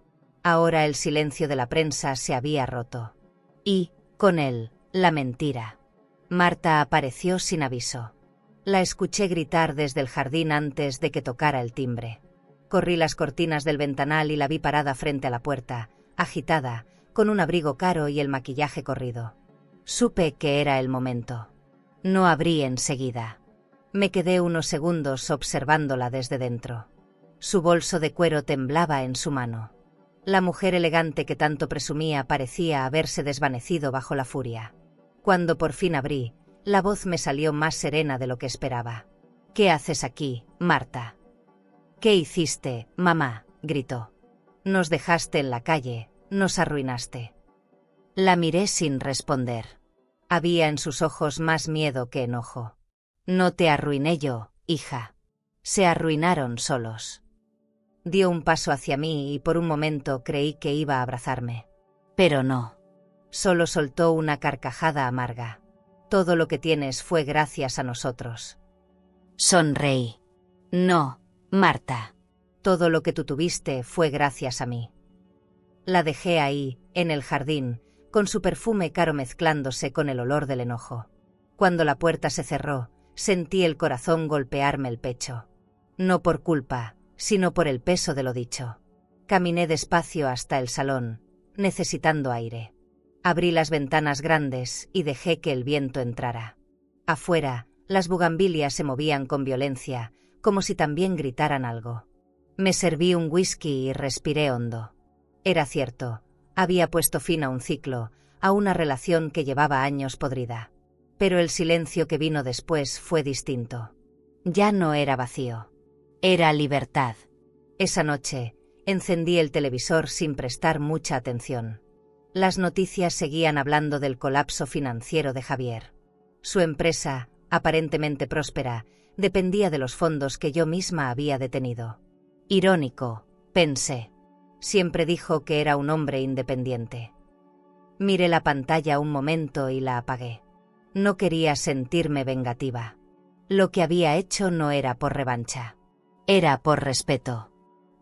Ahora el silencio de la prensa se había roto. Y, con él, la mentira. Marta apareció sin aviso. La escuché gritar desde el jardín antes de que tocara el timbre. Corrí las cortinas del ventanal y la vi parada frente a la puerta, agitada, con un abrigo caro y el maquillaje corrido. Supe que era el momento. No abrí enseguida. Me quedé unos segundos observándola desde dentro. Su bolso de cuero temblaba en su mano. La mujer elegante que tanto presumía parecía haberse desvanecido bajo la furia. Cuando por fin abrí, la voz me salió más serena de lo que esperaba. «¿Qué haces aquí, Marta?» «¿Qué hiciste, mamá?», gritó. «Nos dejaste en la calle, nos arruinaste». La miré sin responder. Había en sus ojos más miedo que enojo. «No te arruiné yo, hija. Se arruinaron solos». Dio un paso hacia mí y por un momento creí que iba a abrazarme. Pero no. Solo soltó una carcajada amarga. «Todo lo que tienes fue gracias a nosotros». Sonreí. «No, Marta. Todo lo que tú tuviste fue gracias a mí». La dejé ahí, en el jardín, con su perfume caro mezclándose con el olor del enojo. Cuando la puerta se cerró, sentí el corazón golpearme el pecho. No por culpa, sino por el peso de lo dicho. Caminé despacio hasta el salón, necesitando aire. Abrí las ventanas grandes y dejé que el viento entrara. Afuera, las bugambilias se movían con violencia, como si también gritaran algo. Me serví un whisky y respiré hondo. Era cierto, había puesto fin a un ciclo, a una relación que llevaba años podrida. Pero el silencio que vino después fue distinto. Ya no era vacío. Era libertad. Esa noche, encendí el televisor sin prestar mucha atención. Las noticias seguían hablando del colapso financiero de Javier. Su empresa, aparentemente próspera, dependía de los fondos que yo misma había detenido. Irónico, pensé. Siempre dijo que era un hombre independiente. Miré la pantalla un momento y la apagué. No quería sentirme vengativa. Lo que había hecho no era por revancha. Era por respeto.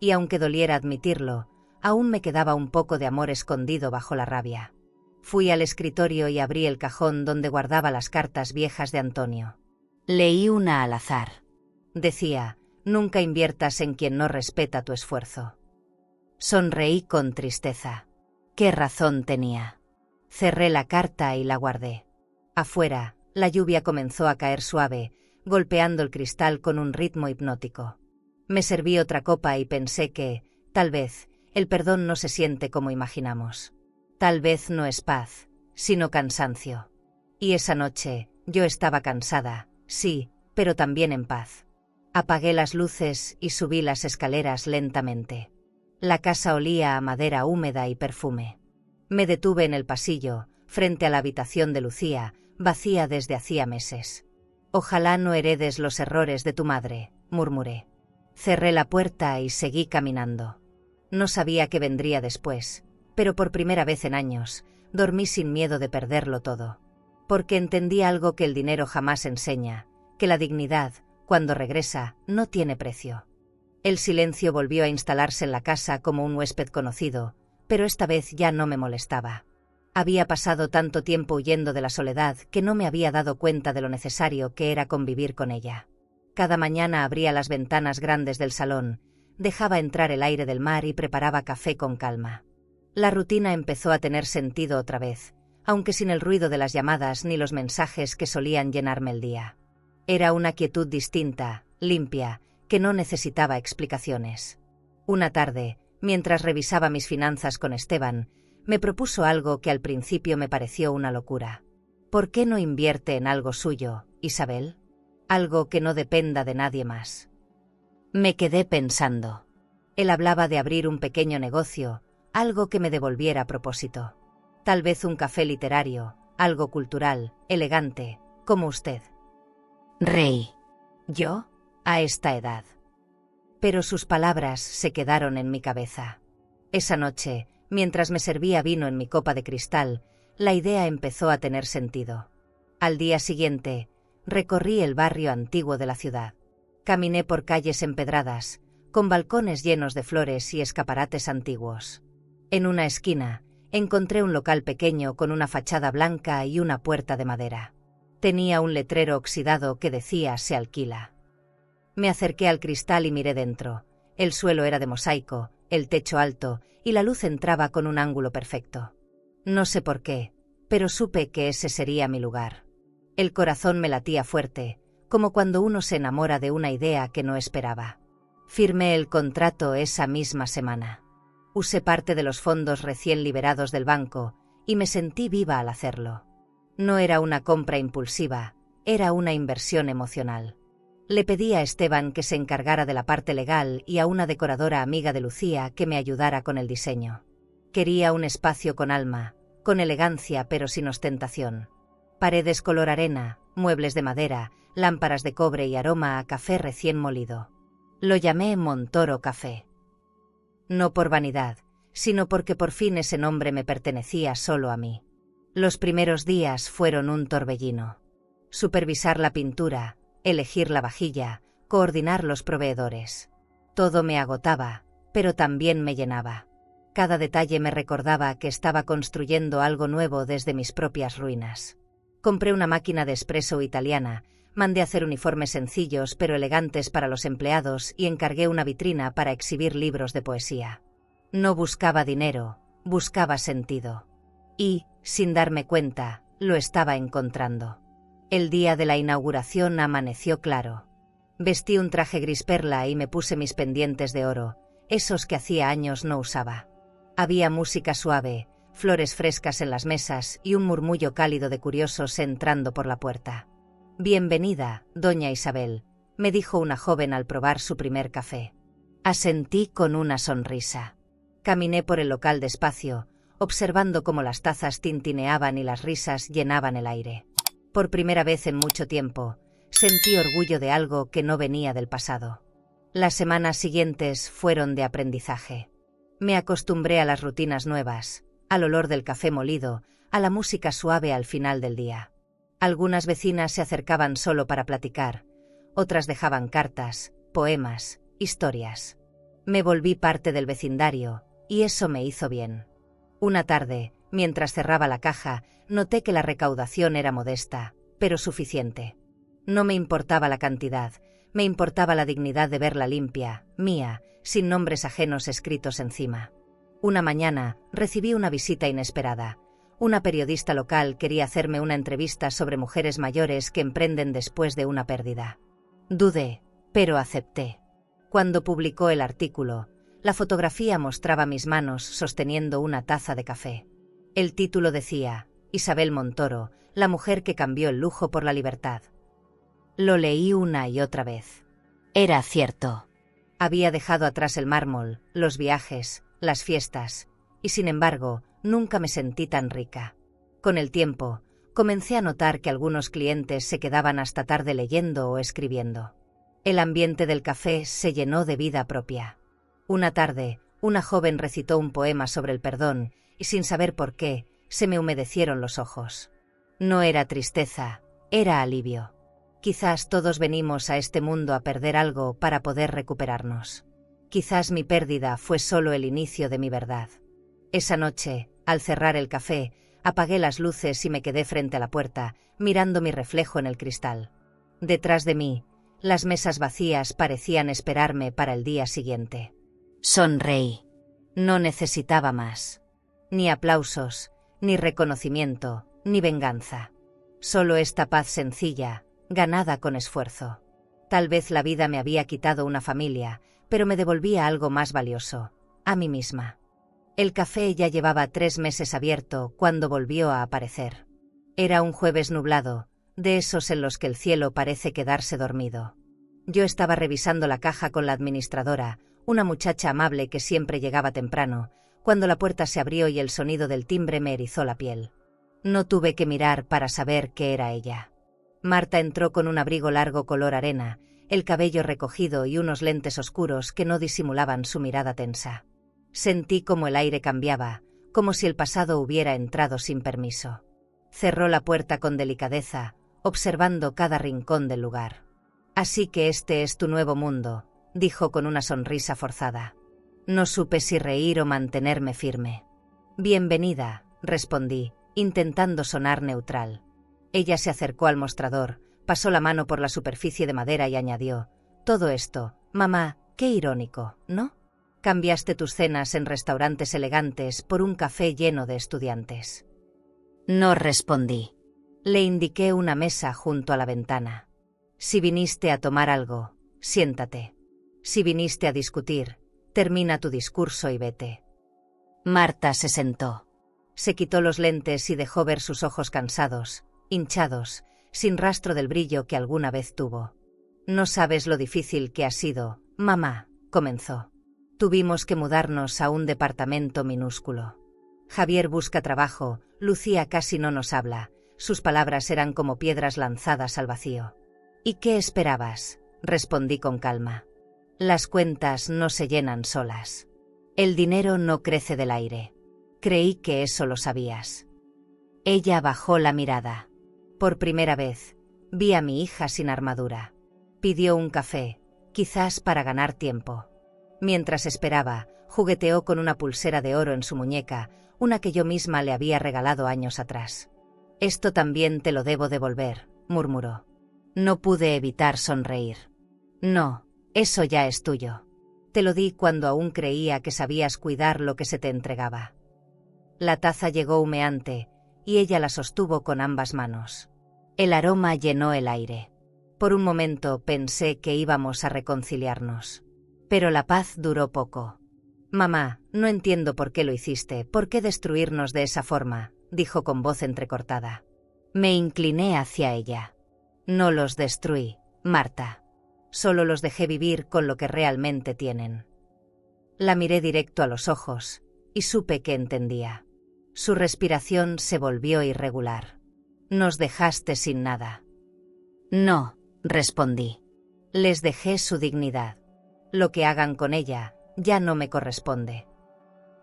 Y aunque doliera admitirlo, aún me quedaba un poco de amor escondido bajo la rabia. Fui al escritorio y abrí el cajón donde guardaba las cartas viejas de Antonio. Leí una al azar. Decía, nunca inviertas en quien no respeta tu esfuerzo. Sonreí con tristeza. ¿Qué razón tenía? Cerré la carta y la guardé. Afuera, la lluvia comenzó a caer suave, golpeando el cristal con un ritmo hipnótico. Me serví otra copa y pensé que, tal vez, el perdón no se siente como imaginamos. Tal vez no es paz, sino cansancio. Y esa noche, yo estaba cansada, sí, pero también en paz. Apagué las luces y subí las escaleras lentamente. La casa olía a madera húmeda y perfume. Me detuve en el pasillo, frente a la habitación de Lucía, vacía desde hacía meses. Ojalá no heredes los errores de tu madre, murmuré. Cerré la puerta y seguí caminando. No sabía qué vendría después, pero por primera vez en años, dormí sin miedo de perderlo todo. Porque entendí algo que el dinero jamás enseña, que la dignidad, cuando regresa, no tiene precio. El silencio volvió a instalarse en la casa como un huésped conocido, pero esta vez ya no me molestaba. Había pasado tanto tiempo huyendo de la soledad que no me había dado cuenta de lo necesario que era convivir con ella. Cada mañana abría las ventanas grandes del salón, dejaba entrar el aire del mar y preparaba café con calma. La rutina empezó a tener sentido otra vez, aunque sin el ruido de las llamadas ni los mensajes que solían llenarme el día. Era una quietud distinta, limpia, que no necesitaba explicaciones. Una tarde, mientras revisaba mis finanzas con Esteban, me propuso algo que al principio me pareció una locura. ¿Por qué no invierte en algo suyo, Isabel? Algo que no dependa de nadie más. Me quedé pensando. Él hablaba de abrir un pequeño negocio, algo que me devolviera propósito. Tal vez un café literario, algo cultural, elegante, como usted. Reí. ¿Yo? A esta edad. Pero sus palabras se quedaron en mi cabeza. Esa noche, mientras me servía vino en mi copa de cristal, la idea empezó a tener sentido. Al día siguiente, recorrí el barrio antiguo de la ciudad. Caminé por calles empedradas, con balcones llenos de flores y escaparates antiguos. En una esquina, encontré un local pequeño con una fachada blanca y una puerta de madera. Tenía un letrero oxidado que decía «Se alquila». Me acerqué al cristal y miré dentro. El suelo era de mosaico, el techo alto, y la luz entraba con un ángulo perfecto. No sé por qué, pero supe que ese sería mi lugar. El corazón me latía fuerte, como cuando uno se enamora de una idea que no esperaba. Firmé el contrato esa misma semana. Usé parte de los fondos recién liberados del banco, y me sentí viva al hacerlo. No era una compra impulsiva, era una inversión emocional. Le pedí a Esteban que se encargara de la parte legal y a una decoradora amiga de Lucía que me ayudara con el diseño. Quería un espacio con alma, con elegancia pero sin ostentación. Paredes color arena, muebles de madera, lámparas de cobre y aroma a café recién molido. Lo llamé Montoro Café. No por vanidad, sino porque por fin ese nombre me pertenecía solo a mí. Los primeros días fueron un torbellino. Supervisar la pintura, elegir la vajilla, coordinar los proveedores. Todo me agotaba, pero también me llenaba. Cada detalle me recordaba que estaba construyendo algo nuevo desde mis propias ruinas. Compré una máquina de espresso italiana, mandé hacer uniformes sencillos pero elegantes para los empleados y encargué una vitrina para exhibir libros de poesía. No buscaba dinero, buscaba sentido. Y, sin darme cuenta, lo estaba encontrando. El día de la inauguración amaneció claro. Vestí un traje gris perla y me puse mis pendientes de oro, esos que hacía años no usaba. Había música suave, flores frescas en las mesas y un murmullo cálido de curiosos entrando por la puerta. «Bienvenida, doña Isabel», me dijo una joven al probar su primer café. Asentí con una sonrisa. Caminé por el local despacio, observando cómo las tazas tintineaban y las risas llenaban el aire. Por primera vez en mucho tiempo, sentí orgullo de algo que no venía del pasado. Las semanas siguientes fueron de aprendizaje. Me acostumbré a las rutinas nuevas, al olor del café molido, a la música suave al final del día. Algunas vecinas se acercaban solo para platicar, otras dejaban cartas, poemas, historias. Me volví parte del vecindario, y eso me hizo bien. Una tarde, mientras cerraba la caja, noté que la recaudación era modesta, pero suficiente. No me importaba la cantidad, me importaba la dignidad de verla limpia, mía, sin nombres ajenos escritos encima. Una mañana, recibí una visita inesperada. Una periodista local quería hacerme una entrevista sobre mujeres mayores que emprenden después de una pérdida. Dudé, pero acepté. Cuando publicó el artículo, la fotografía mostraba mis manos sosteniendo una taza de café. El título decía, Isabel Montoro, la mujer que cambió el lujo por la libertad. Lo leí una y otra vez. Era cierto. Había dejado atrás el mármol, los viajes, las fiestas, y sin embargo, nunca me sentí tan rica. Con el tiempo, comencé a notar que algunos clientes se quedaban hasta tarde leyendo o escribiendo. El ambiente del café se llenó de vida propia. Una tarde, una joven recitó un poema sobre el perdón, y sin saber por qué, se me humedecieron los ojos. No era tristeza, era alivio. Quizás todos venimos a este mundo a perder algo para poder recuperarnos. Quizás mi pérdida fue solo el inicio de mi verdad. Esa noche, al cerrar el café, apagué las luces y me quedé frente a la puerta, mirando mi reflejo en el cristal. Detrás de mí, las mesas vacías parecían esperarme para el día siguiente. Sonreí. No necesitaba más. Ni aplausos, ni reconocimiento, ni venganza. Solo esta paz sencilla, ganada con esfuerzo. Tal vez la vida me había quitado una familia, pero me devolvía algo más valioso, a mí misma. El café ya llevaba 3 meses abierto cuando volvió a aparecer. Era un jueves nublado, de esos en los que el cielo parece quedarse dormido. Yo estaba revisando la caja con la administradora, una muchacha amable que siempre llegaba temprano, cuando la puerta se abrió y el sonido del timbre me erizó la piel. No tuve que mirar para saber que era ella. Marta entró con un abrigo largo color arena, el cabello recogido y unos lentes oscuros que no disimulaban su mirada tensa. Sentí como el aire cambiaba, como si el pasado hubiera entrado sin permiso. Cerró la puerta con delicadeza, observando cada rincón del lugar. «Así que este es tu nuevo mundo», dijo con una sonrisa forzada. No supe si reír o mantenerme firme. «Bienvenida», respondí, intentando sonar neutral. Ella se acercó al mostrador, pasó la mano por la superficie de madera y añadió, «Todo esto, mamá, qué irónico, ¿no? Cambiaste tus cenas en restaurantes elegantes por un café lleno de estudiantes». No respondí. Le indiqué una mesa junto a la ventana. «Si viniste a tomar algo, siéntate. Si viniste a discutir, termina tu discurso y vete». Marta se sentó. Se quitó los lentes y dejó ver sus ojos cansados, hinchados, sin rastro del brillo que alguna vez tuvo. «No sabes lo difícil que ha sido, mamá», comenzó. «Tuvimos que mudarnos a un departamento minúsculo. Javier busca trabajo, Lucía casi no nos habla, sus palabras eran como piedras lanzadas al vacío». «¿Y qué esperabas?», respondí con calma. «Las cuentas no se llenan solas. El dinero no crece del aire. Creí que eso lo sabías». Ella bajó la mirada. Por primera vez, vi a mi hija sin armadura. Pidió un café, quizás para ganar tiempo. Mientras esperaba, jugueteó con una pulsera de oro en su muñeca, una que yo misma le había regalado años atrás. «Esto también te lo debo devolver», murmuró. No pude evitar sonreír. «No, eso ya es tuyo. Te lo di cuando aún creía que sabías cuidar lo que se te entregaba». La taza llegó humeante, y ella la sostuvo con ambas manos. El aroma llenó el aire. Por un momento pensé que íbamos a reconciliarnos. Pero la paz duró poco. «Mamá, no entiendo por qué lo hiciste, por qué destruirnos de esa forma», dijo con voz entrecortada. Me incliné hacia ella. «No los destruí, Marta. Solo los dejé vivir con lo que realmente tienen». La miré directo a los ojos, y supe que entendía. Su respiración se volvió irregular. «Nos dejaste sin nada». «No», respondí. «Les dejé su dignidad. Lo que hagan con ella ya no me corresponde».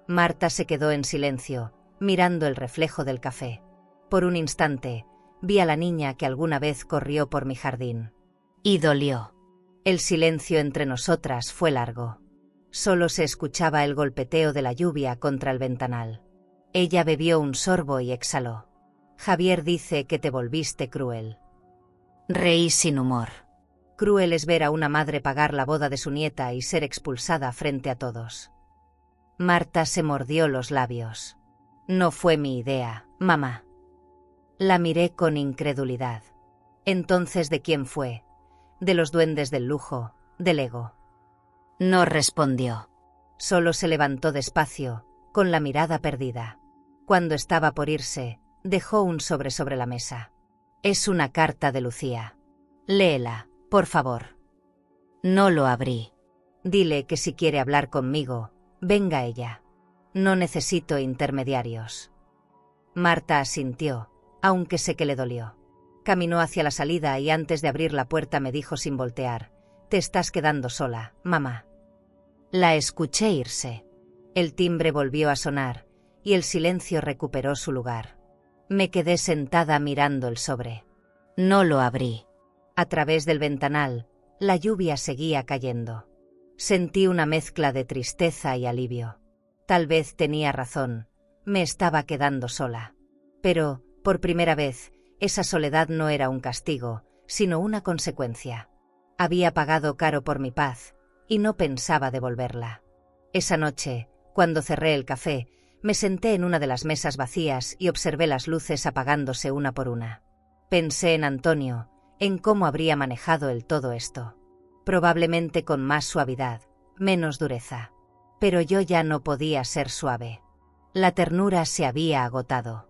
Marta se quedó en silencio, mirando el reflejo del café. Por un instante, vi a la niña que alguna vez corrió por mi jardín. Y dolió. El silencio entre nosotras fue largo. Solo se escuchaba el golpeteo de la lluvia contra el ventanal. Ella bebió un sorbo y exhaló. «Javier dice que te volviste cruel». Reí sin humor. Cruel es ver a una madre pagar la boda de su nieta y ser expulsada frente a todos. Marta se mordió los labios. «No fue mi idea, mamá». La miré con incredulidad. «Entonces, ¿de quién fue? ¿De los duendes del lujo? ¿Del ego?» No respondió. Solo se levantó despacio, con la mirada perdida. Cuando estaba por irse, dejó un sobre la mesa. «Es una carta de Lucía. Léela, por favor». No lo abrí. «Dile que si quiere hablar conmigo, venga ella. No necesito intermediarios». Marta asintió, aunque sé que le dolió. Caminó hacia la salida y antes de abrir la puerta me dijo sin voltear: «Te estás quedando sola, mamá». La escuché irse. El timbre volvió a sonar, y el silencio recuperó su lugar. Me quedé sentada mirando el sobre. No lo abrí. A través del ventanal, la lluvia seguía cayendo. Sentí una mezcla de tristeza y alivio. Tal vez tenía razón, me estaba quedando sola. Pero, por primera vez, esa soledad no era un castigo, sino una consecuencia. Había pagado caro por mi paz, y no pensaba devolverla. Esa noche, cuando cerré el café, me senté en una de las mesas vacías y observé las luces apagándose una por una. Pensé en Antonio, en cómo habría manejado él todo esto. Probablemente con más suavidad, menos dureza. Pero yo ya no podía ser suave. La ternura se había agotado.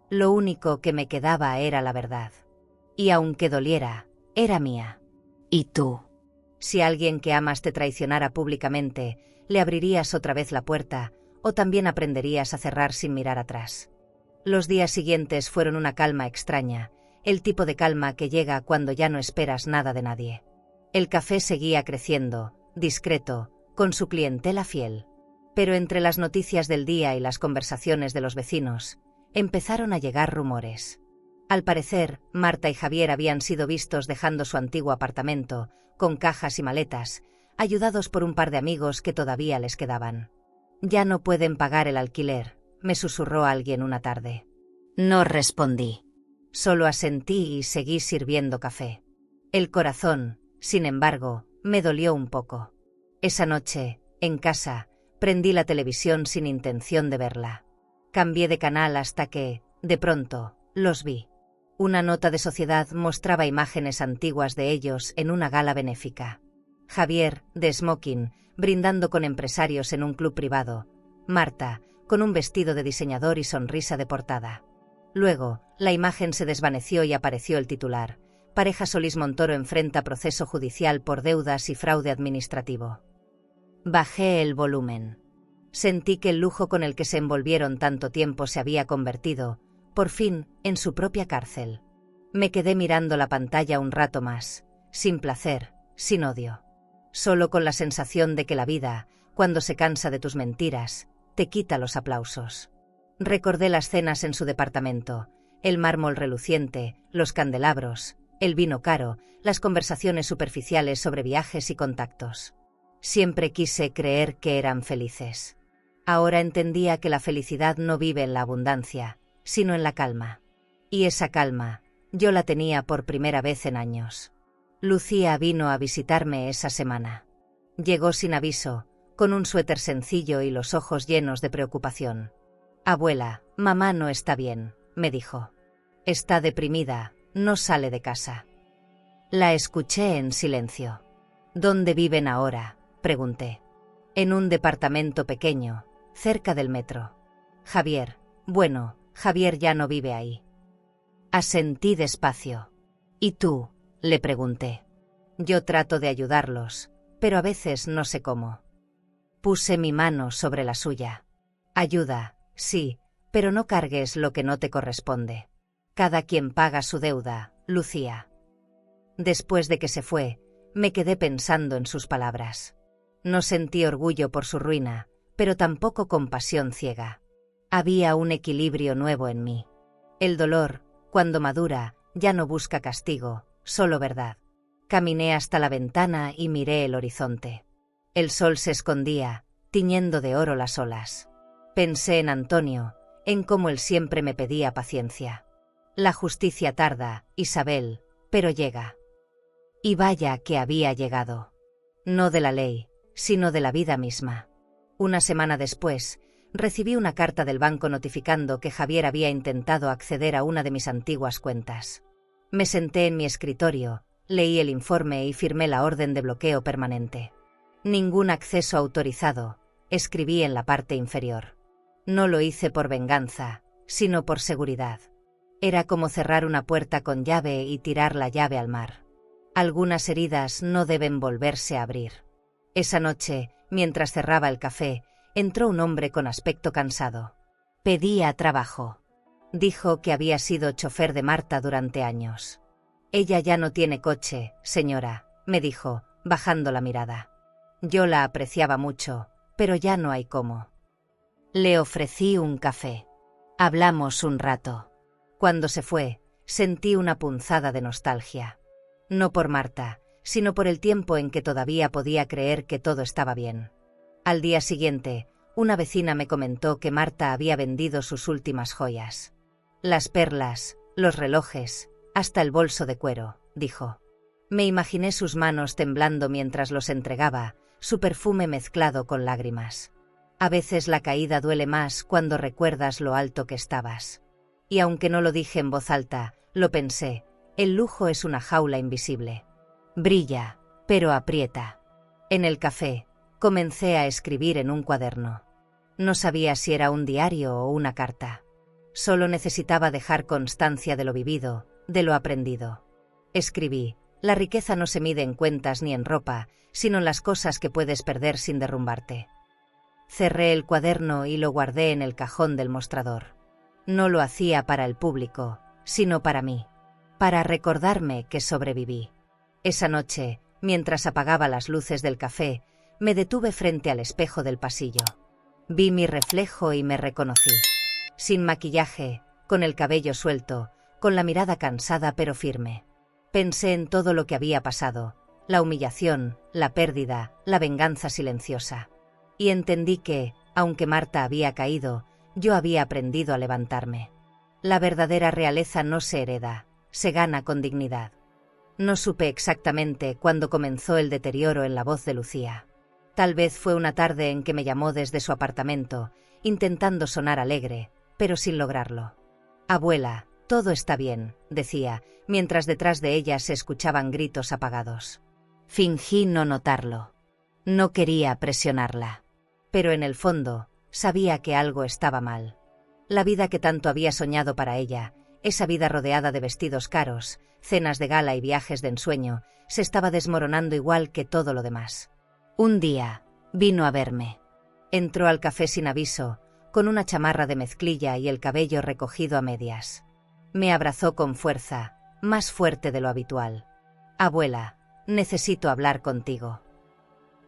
Lo único que me quedaba era la verdad. Y aunque doliera, era mía. ¿Y tú? Si alguien que amas te traicionara públicamente, ¿le abrirías otra vez la puerta, o también aprenderías a cerrar sin mirar atrás? Los días siguientes fueron una calma extraña, el tipo de calma que llega cuando ya no esperas nada de nadie. El café seguía creciendo, discreto, con su clientela fiel. Pero entre las noticias del día y las conversaciones de los vecinos, empezaron a llegar rumores. Al parecer, Marta y Javier habían sido vistos dejando su antiguo apartamento, con cajas y maletas, ayudados por un par de amigos que todavía les quedaban. «Ya no pueden pagar el alquiler», me susurró alguien una tarde. No respondí. Solo asentí y seguí sirviendo café. El corazón, sin embargo, me dolió un poco. Esa noche, en casa, prendí la televisión sin intención de verla. Cambié de canal hasta que, de pronto, los vi. Una nota de Sociedad mostraba imágenes antiguas de ellos en una gala benéfica. Javier, de smoking, brindando con empresarios en un club privado. Marta, con un vestido de diseñador y sonrisa de portada. Luego, la imagen se desvaneció y apareció el titular: «Pareja Solís Montoro enfrenta proceso judicial por deudas y fraude administrativo». Bajé el volumen. Sentí que el lujo con el que se envolvieron tanto tiempo se había convertido, por fin, en su propia cárcel. Me quedé mirando la pantalla un rato más, sin placer, sin odio. Solo con la sensación de que la vida, cuando se cansa de tus mentiras, te quita los aplausos. Recordé las cenas en su departamento, el mármol reluciente, los candelabros, el vino caro, las conversaciones superficiales sobre viajes y contactos. Siempre quise creer que eran felices. Ahora entendía que la felicidad no vive en la abundancia, sino en la calma. Y esa calma, yo la tenía por primera vez en años. Lucía vino a visitarme esa semana. Llegó sin aviso, con un suéter sencillo y los ojos llenos de preocupación. «Abuela, mamá no está bien», me dijo. «Está deprimida, no sale de casa». La escuché en silencio. ¿Dónde viven ahora?, pregunté. En un departamento pequeño, cerca del metro. Javier. Bueno, Javier ya no vive ahí. Asentí despacio. ¿Y tú?, le pregunté. Yo trato de ayudarlos, pero a veces no sé cómo. Puse mi mano sobre la suya. Ayuda, sí, pero no cargues lo que no te corresponde. Cada quien paga su deuda, Lucía. Después de que se fue, me quedé pensando en sus palabras. No sentí orgullo por su ruina, pero tampoco compasión ciega. Había un equilibrio nuevo en mí. El dolor, cuando madura, ya no busca castigo, solo verdad. Caminé hasta la ventana y miré el horizonte. El sol se escondía, tiñendo de oro las olas. Pensé en Antonio, en cómo él siempre me pedía paciencia. La justicia tarda, Isabel, pero llega. Y vaya que había llegado. No de la ley, sino de la vida misma. Una semana después, recibí una carta del banco notificando que Javier había intentado acceder a una de mis antiguas cuentas. Me senté en mi escritorio, leí el informe y firmé la orden de bloqueo permanente. Ningún acceso autorizado, escribí en la parte inferior. No lo hice por venganza, sino por seguridad. Era como cerrar una puerta con llave y tirar la llave al mar. Algunas heridas no deben volverse a abrir. Esa noche, mientras cerraba el café, entró un hombre con aspecto cansado. Pedía trabajo. Dijo que había sido chofer de Marta durante años. Ella ya no tiene coche, señora, me dijo, bajando la mirada. Yo la apreciaba mucho, pero ya no hay cómo. Le ofrecí un café. Hablamos un rato. Cuando se fue, sentí una punzada de nostalgia. No por Marta, sino por el tiempo en que todavía podía creer que todo estaba bien. Al día siguiente, una vecina me comentó que Marta había vendido sus últimas joyas. Las perlas, los relojes, hasta el bolso de cuero, dijo. Me imaginé sus manos temblando mientras los entregaba, su perfume mezclado con lágrimas. A veces la caída duele más cuando recuerdas lo alto que estabas. Y aunque no lo dije en voz alta, lo pensé, el lujo es una jaula invisible. Brilla, pero aprieta. En el café, comencé a escribir en un cuaderno. No sabía si era un diario o una carta. Solo necesitaba dejar constancia de lo vivido, de lo aprendido. Escribí, la riqueza no se mide en cuentas ni en ropa, sino en las cosas que puedes perder sin derrumbarte. Cerré el cuaderno y lo guardé en el cajón del mostrador. No lo hacía para el público, sino para mí. Para recordarme que sobreviví. Esa noche, mientras apagaba las luces del café, me detuve frente al espejo del pasillo. Vi mi reflejo y me reconocí. Sin maquillaje, con el cabello suelto, con la mirada cansada pero firme. Pensé en todo lo que había pasado, la humillación, la pérdida, la venganza silenciosa. Y entendí que, aunque Marta había caído, yo había aprendido a levantarme. La verdadera realeza no se hereda, se gana con dignidad. No supe exactamente cuándo comenzó el deterioro en la voz de Lucía. Tal vez fue una tarde en que me llamó desde su apartamento, intentando sonar alegre, pero sin lograrlo. Abuela, todo está bien, decía, mientras detrás de ella se escuchaban gritos apagados. Fingí no notarlo. No quería presionarla. Pero en el fondo, sabía que algo estaba mal. La vida que tanto había soñado para ella, esa vida rodeada de vestidos caros, cenas de gala y viajes de ensueño, se estaba desmoronando igual que todo lo demás. Un día, vino a verme. Entró al café sin aviso, con una chamarra de mezclilla y el cabello recogido a medias. Me abrazó con fuerza, más fuerte de lo habitual. Abuela, necesito hablar contigo.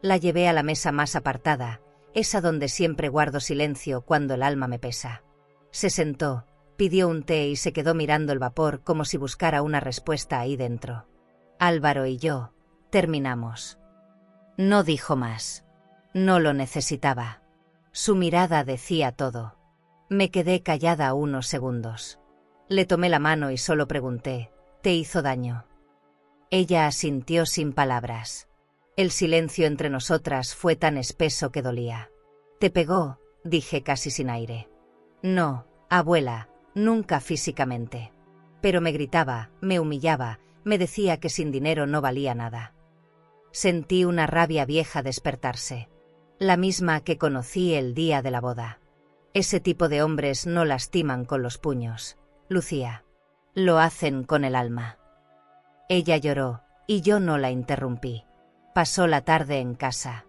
La llevé a la mesa más apartada, esa donde siempre guardo silencio cuando el alma me pesa. Se sentó, pidió un té y se quedó mirando el vapor como si buscara una respuesta ahí dentro. Álvaro y yo, terminamos. No dijo más. No lo necesitaba. Su mirada decía todo. Me quedé callada unos segundos. Le tomé la mano y solo pregunté, ¿te hizo daño? Ella asintió sin palabras. El silencio entre nosotras fue tan espeso que dolía. ¿Te pegó?, dije casi sin aire. No, abuela, nunca físicamente. Pero me gritaba, me humillaba, Me decía que sin dinero no valía nada. Sentí una rabia vieja despertarse. La misma que conocí el día de la boda. Ese tipo de hombres no lastiman con los puños, Lucía. Lo hacen con el alma. Ella lloró, y yo no la interrumpí. Pasó la tarde en casa.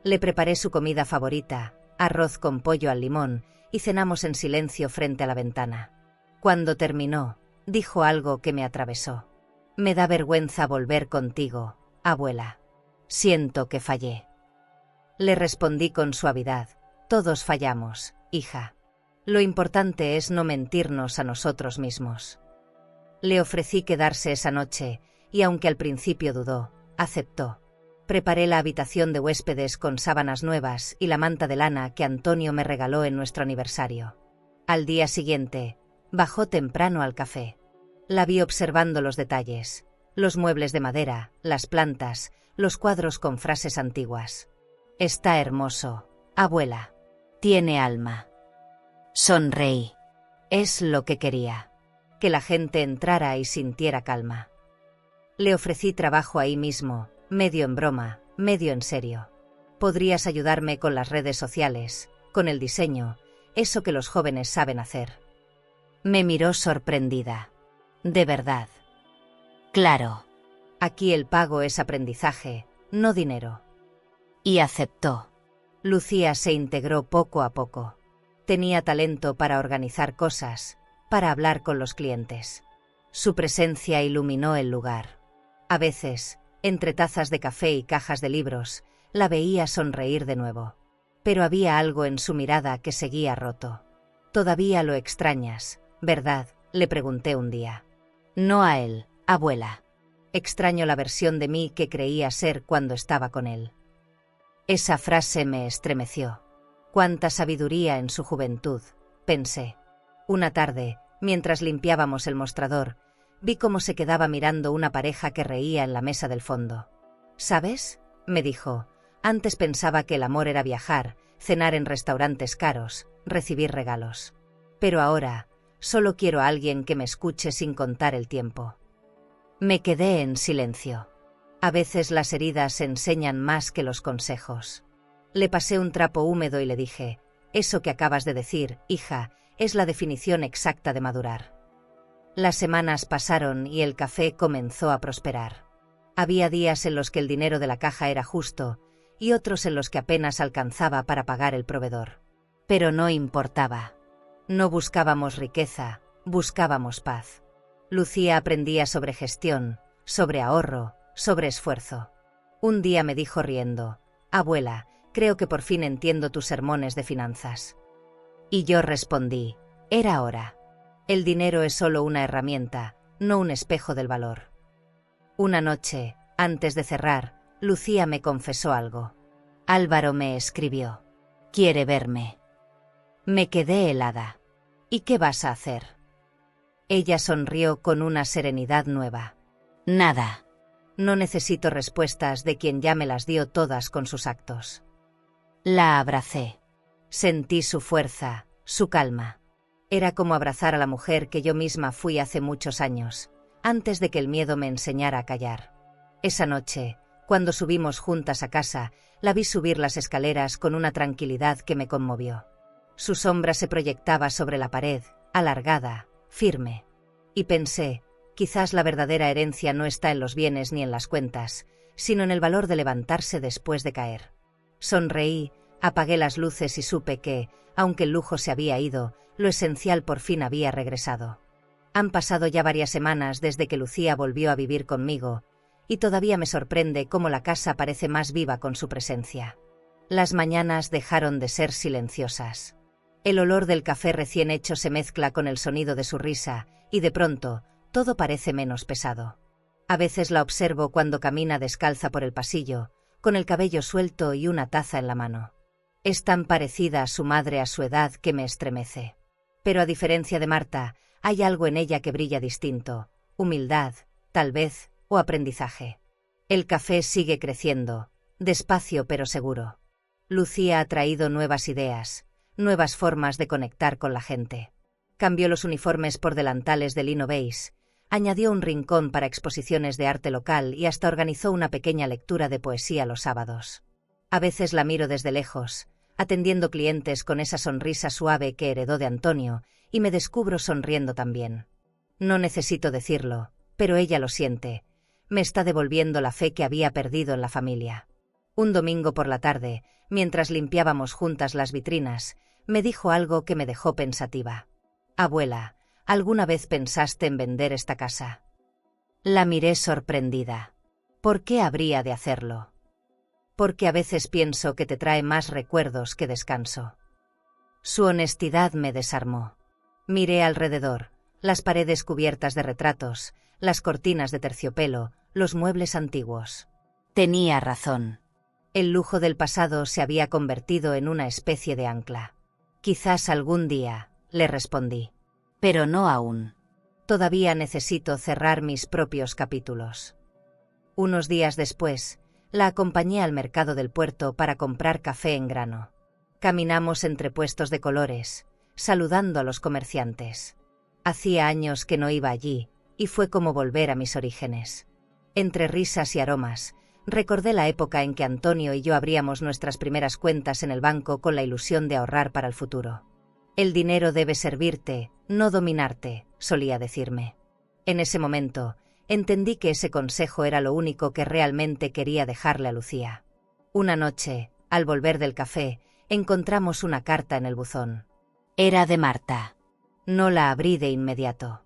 Le preparé su comida favorita, arroz con pollo al limón, y cenamos en silencio frente a la ventana. Cuando terminó, dijo algo que me atravesó. Me da vergüenza volver contigo, abuela. Siento que fallé. Le respondí con suavidad. Todos fallamos, hija. Lo importante es no mentirnos a nosotros mismos. Le ofrecí quedarse esa noche, y aunque al principio dudó, aceptó. Preparé la habitación de huéspedes con sábanas nuevas y la manta de lana que Antonio me regaló en nuestro aniversario. Al día siguiente, bajó temprano al café. La vi observando los detalles, los muebles de madera, las plantas, los cuadros con frases antiguas. Está hermoso, abuela. Tiene alma. Sonreí. Es lo que quería. Que la gente entrara y sintiera calma. Le ofrecí trabajo ahí mismo, medio en broma, medio en serio. Podrías ayudarme con las redes sociales, con el diseño, eso que los jóvenes saben hacer. Me miró sorprendida. De verdad. Claro. Aquí el pago es aprendizaje, no dinero. Y aceptó. Lucía se integró poco a poco. Tenía talento para organizar cosas, para hablar con los clientes. Su presencia iluminó el lugar. A veces, entre tazas de café y cajas de libros, la veía sonreír de nuevo. Pero había algo en su mirada que seguía roto. «Todavía lo extrañas, ¿verdad?», le pregunté un día. «No a él, abuela. Extraño la versión de mí que creía ser cuando estaba con él». Esa frase me estremeció. Cuánta sabiduría en su juventud, pensé. Una tarde, mientras limpiábamos el mostrador, vi cómo se quedaba mirando una pareja que reía en la mesa del fondo. «¿Sabes?», me dijo, «antes pensaba que el amor era viajar, cenar en restaurantes caros, recibir regalos. Pero ahora, solo quiero a alguien que me escuche sin contar el tiempo». Me quedé en silencio. A veces las heridas enseñan más que los consejos. Le pasé un trapo húmedo y le dije, «Eso que acabas de decir, hija, es la definición exacta de madurar». Las semanas pasaron y el café comenzó a prosperar. Había días en los que el dinero de la caja era justo y otros en los que apenas alcanzaba para pagar el proveedor. Pero no importaba. No buscábamos riqueza, buscábamos paz. Lucía aprendía sobre gestión, sobre ahorro, sobre esfuerzo. Un día me dijo riendo, «Abuela, creo que por fin entiendo tus sermones de finanzas». Y yo respondí, «Era hora». El dinero es solo una herramienta, no un espejo del valor. Una noche, antes de cerrar, Lucía me confesó algo. «Álvaro me escribió. Quiere verme». Me quedé helada. «¿Y qué vas a hacer?». Ella sonrió con una serenidad nueva. «Nada. No necesito respuestas de quien ya me las dio todas con sus actos». La abracé. Sentí su fuerza, su calma. Era como abrazar a la mujer que yo misma fui hace muchos años, antes de que el miedo me enseñara a callar. Esa noche, cuando subimos juntas a casa, la vi subir las escaleras con una tranquilidad que me conmovió. Su sombra se proyectaba sobre la pared, alargada, firme. Y pensé, quizás la verdadera herencia no está en los bienes ni en las cuentas, sino en el valor de levantarse después de caer. Sonreí, apagué las luces y supe que, aunque el lujo se había ido, lo esencial por fin había regresado. Han pasado ya varias semanas desde que Lucía volvió a vivir conmigo, y todavía me sorprende cómo la casa parece más viva con su presencia. Las mañanas dejaron de ser silenciosas. El olor del café recién hecho se mezcla con el sonido de su risa, y de pronto, todo parece menos pesado. A veces la observo cuando camina descalza por el pasillo, con el cabello suelto y una taza en la mano. Es tan parecida a su madre a su edad que me estremece. Pero a diferencia de Marta, hay algo en ella que brilla distinto, humildad, tal vez, o aprendizaje. El café sigue creciendo, despacio pero seguro. Lucía ha traído nuevas ideas, nuevas formas de conectar con la gente. Cambió los uniformes por delantales de lino beige, Añadió un rincón para exposiciones de arte local y hasta organizó una pequeña lectura de poesía los sábados. A veces la miro desde lejos, atendiendo clientes con esa sonrisa suave que heredó de Antonio, y me descubro sonriendo también. No necesito decirlo, pero ella lo siente. Me está devolviendo la fe que había perdido en la familia. Un domingo por la tarde, mientras limpiábamos juntas las vitrinas, me dijo algo que me dejó pensativa. «Abuela, ¿alguna vez pensaste en vender esta casa?» La miré sorprendida. ¿Por qué habría de hacerlo? Porque a veces pienso que te trae más recuerdos que descanso. Su honestidad me desarmó. Miré alrededor, las paredes cubiertas de retratos, las cortinas de terciopelo, los muebles antiguos. Tenía razón. El lujo del pasado se había convertido en una especie de ancla. Quizás algún día, le respondí. Pero no aún. Todavía necesito cerrar mis propios capítulos. Unos días después, la acompañé al mercado del puerto para comprar café en grano. Caminamos entre puestos de colores, saludando a los comerciantes. Hacía años que no iba allí, y fue como volver a mis orígenes. Entre risas y aromas, recordé la época en que Antonio y yo abríamos nuestras primeras cuentas en el banco con la ilusión de ahorrar para el futuro. El dinero debe servirte, no dominarte, solía decirme. En ese momento, entendí que ese consejo era lo único que realmente quería dejarle a Lucía. Una noche, al volver del café, encontramos una carta en el buzón. Era de Marta. No la abrí de inmediato.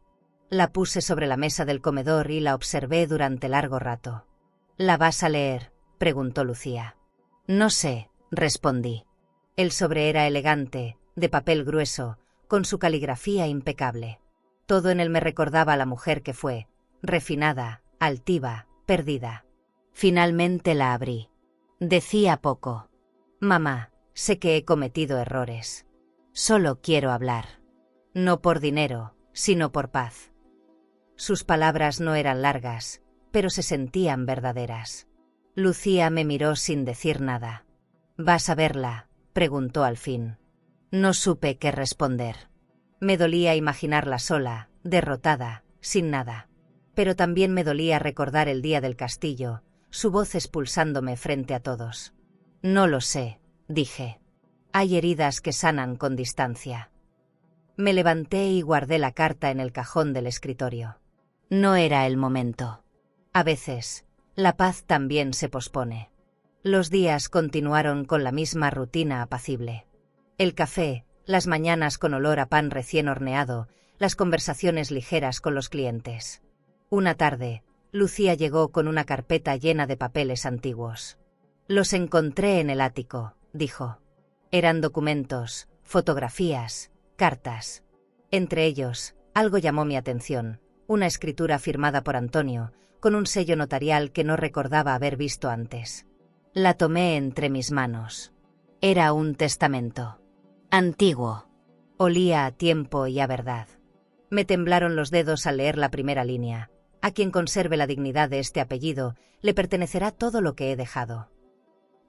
La puse sobre la mesa del comedor y la observé durante largo rato. ¿La vas a leer?, preguntó Lucía. No sé, respondí. El sobre era elegante, de papel grueso, con su caligrafía impecable. Todo en él me recordaba a la mujer que fue, refinada, altiva, perdida. Finalmente la abrí. Decía poco. Mamá, sé que he cometido errores. Solo quiero hablar. No por dinero, sino por paz. Sus palabras no eran largas, pero se sentían verdaderas. Lucía me miró sin decir nada. ¿Vas a verla?, preguntó al fin. No supe qué responder. Me dolía imaginarla sola, derrotada, sin nada. Pero también me dolía recordar el día del castillo, su voz expulsándome frente a todos. No lo sé, dije. Hay heridas que sanan con distancia. Me levanté y guardé la carta en el cajón del escritorio. No era el momento. A veces, la paz también se pospone. Los días continuaron con la misma rutina apacible. El café, las mañanas con olor a pan recién horneado, las conversaciones ligeras con los clientes. Una tarde, Lucía llegó con una carpeta llena de papeles antiguos. Los encontré en el ático, dijo. Eran documentos, fotografías, cartas. Entre ellos, algo llamó mi atención, una escritura firmada por Antonio, con un sello notarial que no recordaba haber visto antes. La tomé entre mis manos. Era un testamento. Antiguo. Olía a tiempo y a verdad. Me temblaron los dedos al leer la primera línea. A quien conserve la dignidad de este apellido, le pertenecerá todo lo que he dejado.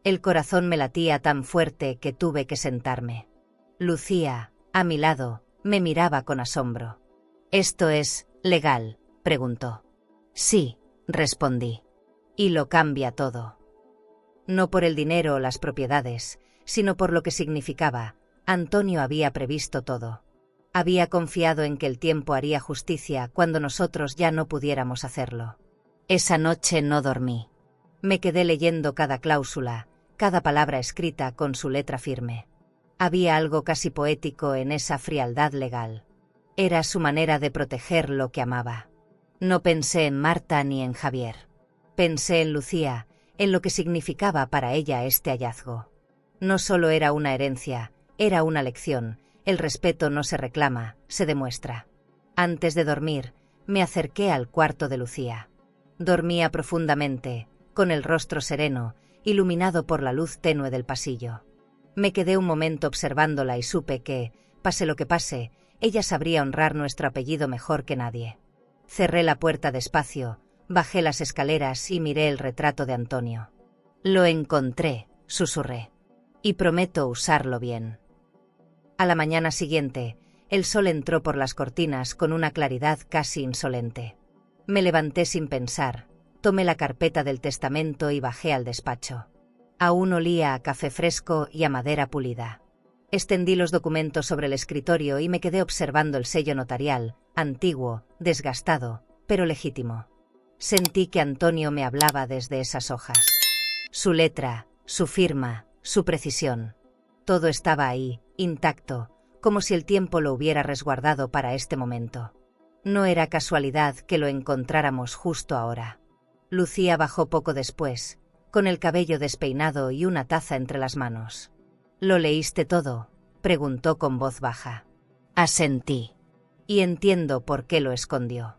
El corazón me latía tan fuerte que tuve que sentarme. Lucía, a mi lado, me miraba con asombro. ¿Esto es legal?, preguntó. Sí, respondí. Y lo cambia todo. No por el dinero o las propiedades, sino por lo que significaba. Antonio había previsto todo. Había confiado en que el tiempo haría justicia cuando nosotros ya no pudiéramos hacerlo. Esa noche no dormí. Me quedé leyendo cada cláusula, cada palabra escrita con su letra firme. Había algo casi poético en esa frialdad legal. Era su manera de proteger lo que amaba. No pensé en Marta ni en Javier. Pensé en Lucía, en lo que significaba para ella este hallazgo. No solo era una herencia, era una lección. El respeto no se reclama, se demuestra. Antes de dormir, me acerqué al cuarto de Lucía. Dormía profundamente, con el rostro sereno, iluminado por la luz tenue del pasillo. Me quedé un momento observándola y supe que, pase lo que pase, ella sabría honrar nuestro apellido mejor que nadie. Cerré la puerta despacio, bajé las escaleras y miré el retrato de Antonio. Lo encontré, susurré. Y prometo usarlo bien. A la mañana siguiente, el sol entró por las cortinas con una claridad casi insolente. Me levanté sin pensar, tomé la carpeta del testamento y bajé al despacho. Aún olía a café fresco y a madera pulida. Extendí los documentos sobre el escritorio y me quedé observando el sello notarial, antiguo, desgastado, pero legítimo. Sentí que Antonio me hablaba desde esas hojas. Su letra, su firma, su precisión. Todo estaba ahí, intacto, como si el tiempo lo hubiera resguardado para este momento. No era casualidad que lo encontráramos justo ahora. Lucía bajó poco después, con el cabello despeinado y una taza entre las manos. ¿Lo leíste todo?, preguntó con voz baja. Asentí. Y entiendo por qué lo escondió.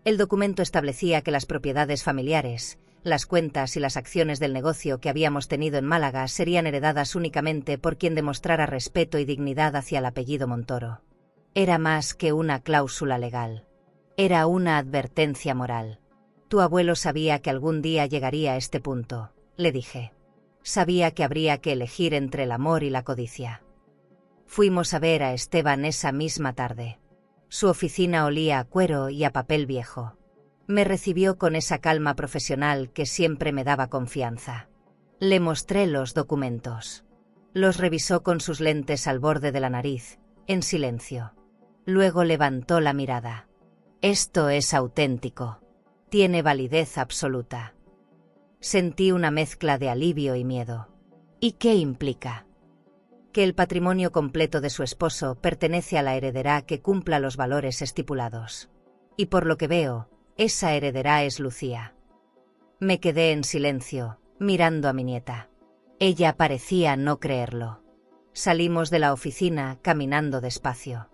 El documento establecía que las propiedades familiares, las cuentas y las acciones del negocio que habíamos tenido en Málaga serían heredadas únicamente por quien demostrara respeto y dignidad hacia el apellido Montoro. Era más que una cláusula legal. Era una advertencia moral. Tu abuelo sabía que algún día llegaría a este punto, le dije. Sabía que habría que elegir entre el amor y la codicia. Fuimos a ver a Esteban esa misma tarde. Su oficina olía a cuero y a papel viejo. Me recibió con esa calma profesional que siempre me daba confianza. Le mostré los documentos. Los revisó con sus lentes al borde de la nariz, en silencio. Luego levantó la mirada. Esto es auténtico. Tiene validez absoluta. Sentí una mezcla de alivio y miedo. ¿Y qué implica? Que el patrimonio completo de su esposo pertenece a la heredera que cumpla los valores estipulados. Y por lo que veo, esa heredera es Lucía. Me quedé en silencio, mirando a mi nieta. Ella parecía no creerlo. Salimos de la oficina caminando despacio.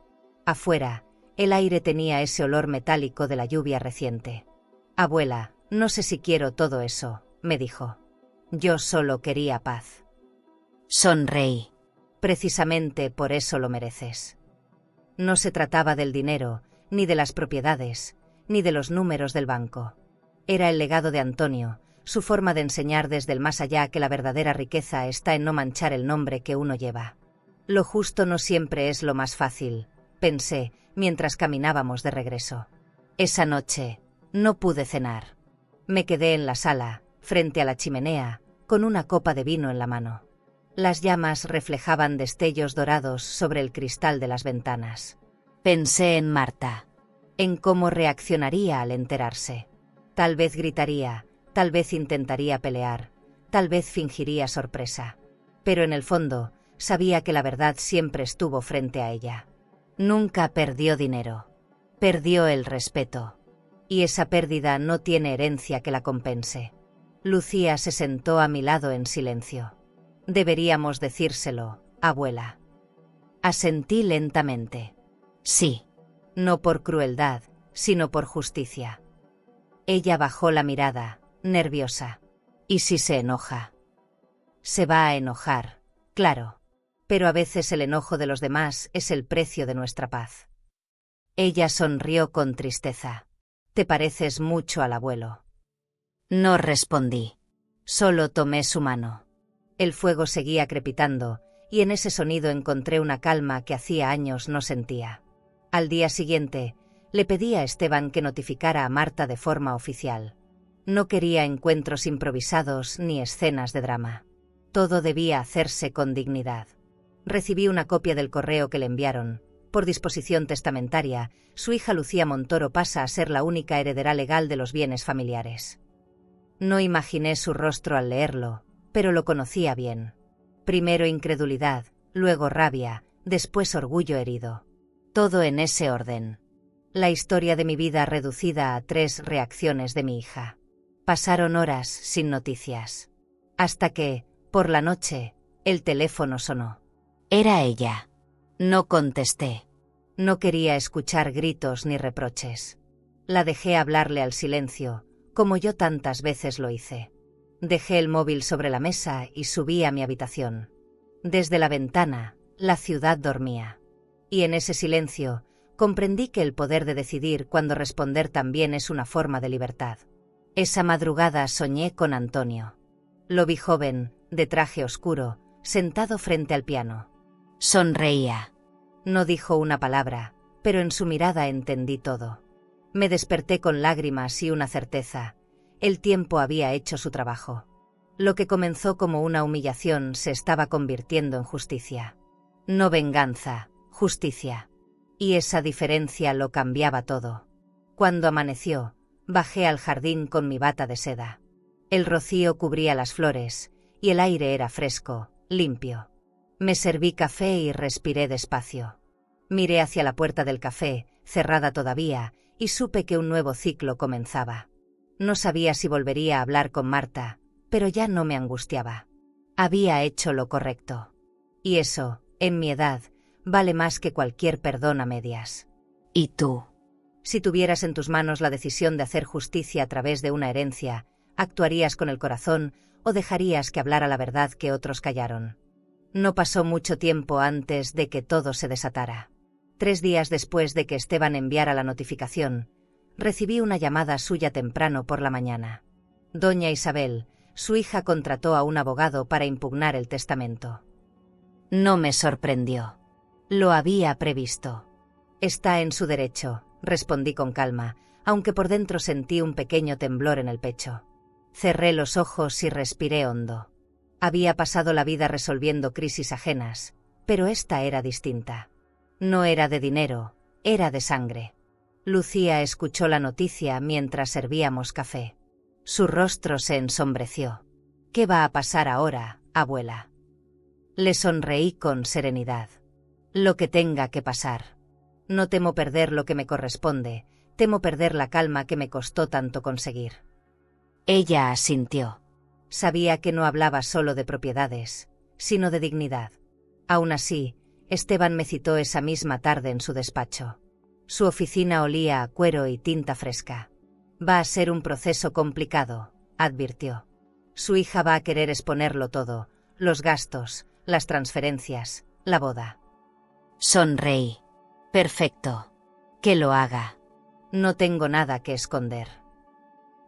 Afuera, el aire tenía ese olor metálico de la lluvia reciente. Abuela, no sé si quiero todo eso, me dijo. Yo solo quería paz. Sonreí. Precisamente por eso lo mereces. No se trataba del dinero, ni de las propiedades, ni de los números del banco. Era el legado de Antonio, su forma de enseñar desde el más allá que la verdadera riqueza está en no manchar el nombre que uno lleva. Lo justo no siempre es lo más fácil, pensé, mientras caminábamos de regreso. Esa noche, no pude cenar. Me quedé en la sala, frente a la chimenea, con una copa de vino en la mano. Las llamas reflejaban destellos dorados sobre el cristal de las ventanas. Pensé en Marta, en cómo reaccionaría al enterarse. Tal vez gritaría, tal vez intentaría pelear, tal vez fingiría sorpresa. Pero en el fondo, sabía que la verdad siempre estuvo frente a ella. Nunca perdió dinero. Perdió el respeto. Y esa pérdida no tiene herencia que la compense. Lucía se sentó a mi lado en silencio. Deberíamos decírselo, abuela. Asentí lentamente. Sí. No por crueldad, sino por justicia. Ella bajó la mirada, nerviosa. ¿Y si se enoja? Se va a enojar, claro. Pero a veces el enojo de los demás es el precio de nuestra paz. Ella sonrió con tristeza. Te pareces mucho al abuelo. No respondí. Solo tomé su mano. El fuego seguía crepitando, y en ese sonido encontré una calma que hacía años no sentía. Al día siguiente, le pedí a Esteban que notificara a Marta de forma oficial. No quería encuentros improvisados ni escenas de drama. Todo debía hacerse con dignidad. Recibí una copia del correo que le enviaron. Por disposición testamentaria, su hija Lucía Montoro pasa a ser la única heredera legal de los bienes familiares. No imaginé su rostro al leerlo, pero lo conocía bien. Primero incredulidad, luego rabia, después orgullo herido. Todo en ese orden. La historia de mi vida reducida a 3 reacciones de mi hija. Pasaron horas sin noticias. Hasta que, por la noche, el teléfono sonó. Era ella. No contesté. No quería escuchar gritos ni reproches. La dejé hablarle al silencio, como yo tantas veces lo hice. Dejé el móvil sobre la mesa y subí a mi habitación. Desde la ventana, la ciudad dormía. Y en ese silencio, comprendí que el poder de decidir cuándo responder también es una forma de libertad. Esa madrugada soñé con Antonio. Lo vi joven, de traje oscuro, sentado frente al piano. Sonreía. No dijo una palabra, pero en su mirada entendí todo. Me desperté con lágrimas y una certeza. El tiempo había hecho su trabajo. Lo que comenzó como una humillación se estaba convirtiendo en justicia. No venganza, justicia. Y esa diferencia lo cambiaba todo. Cuando amaneció, bajé al jardín con mi bata de seda. El rocío cubría las flores, y el aire era fresco, limpio. Me serví café y respiré despacio. Miré hacia la puerta del café, cerrada todavía, y supe que un nuevo ciclo comenzaba. No sabía si volvería a hablar con Marta, pero ya no me angustiaba. Había hecho lo correcto. Y eso, en mi edad, vale más que cualquier perdón a medias. ¿Y tú? Si tuvieras en tus manos la decisión de hacer justicia a través de una herencia, ¿actuarías con el corazón o dejarías que hablara la verdad que otros callaron? No pasó mucho tiempo antes de que todo se desatara. 3 días después de que Esteban enviara la notificación, recibí una llamada suya temprano por la mañana. Doña Isabel, su hija, contrató a un abogado para impugnar el testamento. No me sorprendió. Lo había previsto. Está en su derecho, respondí con calma, aunque por dentro sentí un pequeño temblor en el pecho. Cerré los ojos y respiré hondo. Había pasado la vida resolviendo crisis ajenas, pero esta era distinta. No era de dinero, era de sangre. Lucía escuchó la noticia mientras servíamos café. Su rostro se ensombreció. ¿Qué va a pasar ahora, abuela? Le sonreí con serenidad. Lo que tenga que pasar. No temo perder lo que me corresponde, temo perder la calma que me costó tanto conseguir. Ella asintió. Sabía que no hablaba solo de propiedades, sino de dignidad. Aún así, Esteban me citó esa misma tarde en su despacho. Su oficina olía a cuero y tinta fresca. Va a ser un proceso complicado, advirtió. Su hija va a querer exponerlo todo, los gastos, las transferencias, la boda. Sonreí. Perfecto. Que lo haga. No tengo nada que esconder.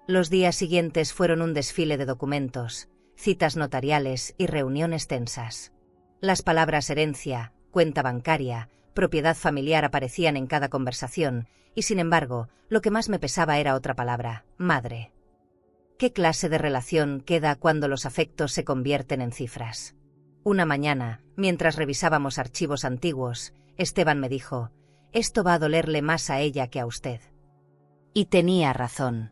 Los días siguientes fueron un desfile de documentos, citas notariales y reuniones tensas. Las palabras herencia, cuenta bancaria, propiedad familiar aparecían en cada conversación, y sin embargo, lo que más me pesaba era otra palabra, madre. ¿Qué clase de relación queda cuando los afectos se convierten en cifras? Una mañana, mientras revisábamos archivos antiguos, Esteban me dijo, esto va a dolerle más a ella que a usted. Y tenía razón.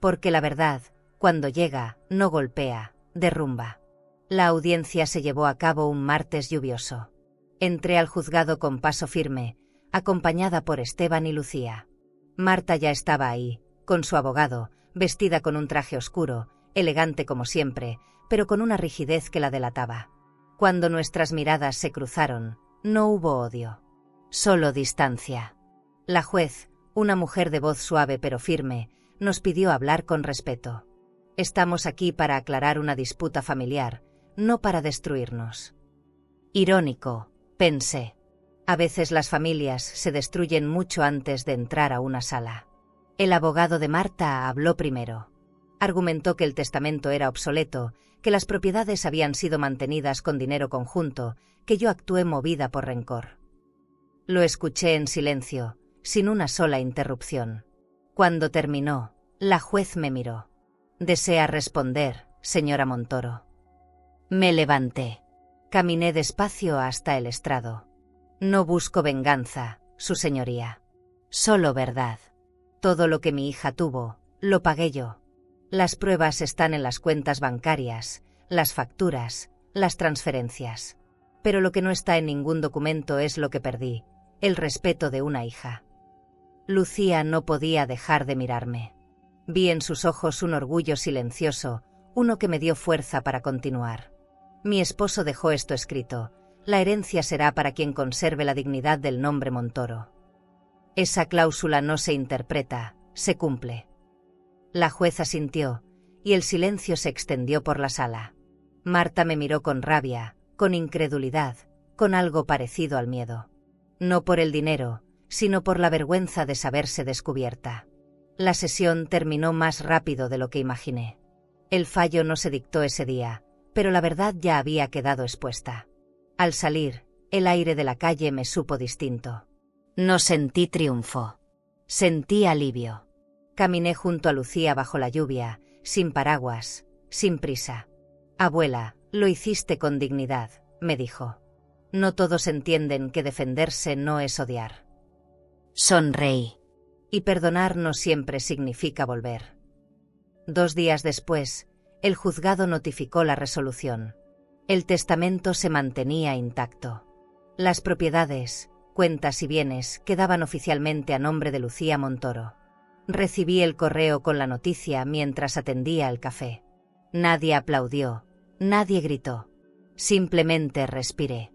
Porque la verdad, cuando llega, no golpea, derrumba. La audiencia se llevó a cabo un martes lluvioso. Entré al juzgado con paso firme, acompañada por Esteban y Lucía. Marta ya estaba ahí, con su abogado, vestida con un traje oscuro, elegante como siempre, pero con una rigidez que la delataba. Cuando nuestras miradas se cruzaron, no hubo odio. Solo distancia. La juez, una mujer de voz suave pero firme, nos pidió hablar con respeto. Estamos aquí para aclarar una disputa familiar, no para destruirnos. Irónico, pensé. A veces las familias se destruyen mucho antes de entrar a una sala. El abogado de Marta habló primero. Argumentó que el testamento era obsoleto, que las propiedades habían sido mantenidas con dinero conjunto, que yo actué movida por rencor. Lo escuché en silencio, sin una sola interrupción. Cuando terminó, la juez me miró. ¿Desea responder, señora Montoro? Me levanté. Caminé despacio hasta el estrado. No busco venganza, su señoría. Solo verdad. Todo lo que mi hija tuvo, lo pagué yo. Las pruebas están en las cuentas bancarias, las facturas, las transferencias. Pero lo que no está en ningún documento es lo que perdí, el respeto de una hija. Lucía no podía dejar de mirarme. Vi en sus ojos un orgullo silencioso, uno que me dio fuerza para continuar. Mi esposo dejó esto escrito: la herencia será para quien conserve la dignidad del nombre Montoro. Esa cláusula no se interpreta, se cumple. La jueza asintió, y el silencio se extendió por la sala. Marta me miró con rabia, con incredulidad, con algo parecido al miedo. No por el dinero, sino por la vergüenza de saberse descubierta. La sesión terminó más rápido de lo que imaginé. El fallo no se dictó ese día, pero la verdad ya había quedado expuesta. Al salir, el aire de la calle me supo distinto. No sentí triunfo. Sentí alivio. Caminé junto a Lucía bajo la lluvia, sin paraguas, sin prisa. Abuela, lo hiciste con dignidad, me dijo. No todos entienden que defenderse no es odiar. Sonreí. Y perdonar no siempre significa volver. 2 días después, el juzgado notificó la resolución. El testamento se mantenía intacto. Las propiedades, cuentas y bienes quedaban oficialmente a nombre de Lucía Montoro. Recibí el correo con la noticia mientras atendía el café. Nadie aplaudió, nadie gritó. Simplemente respiré.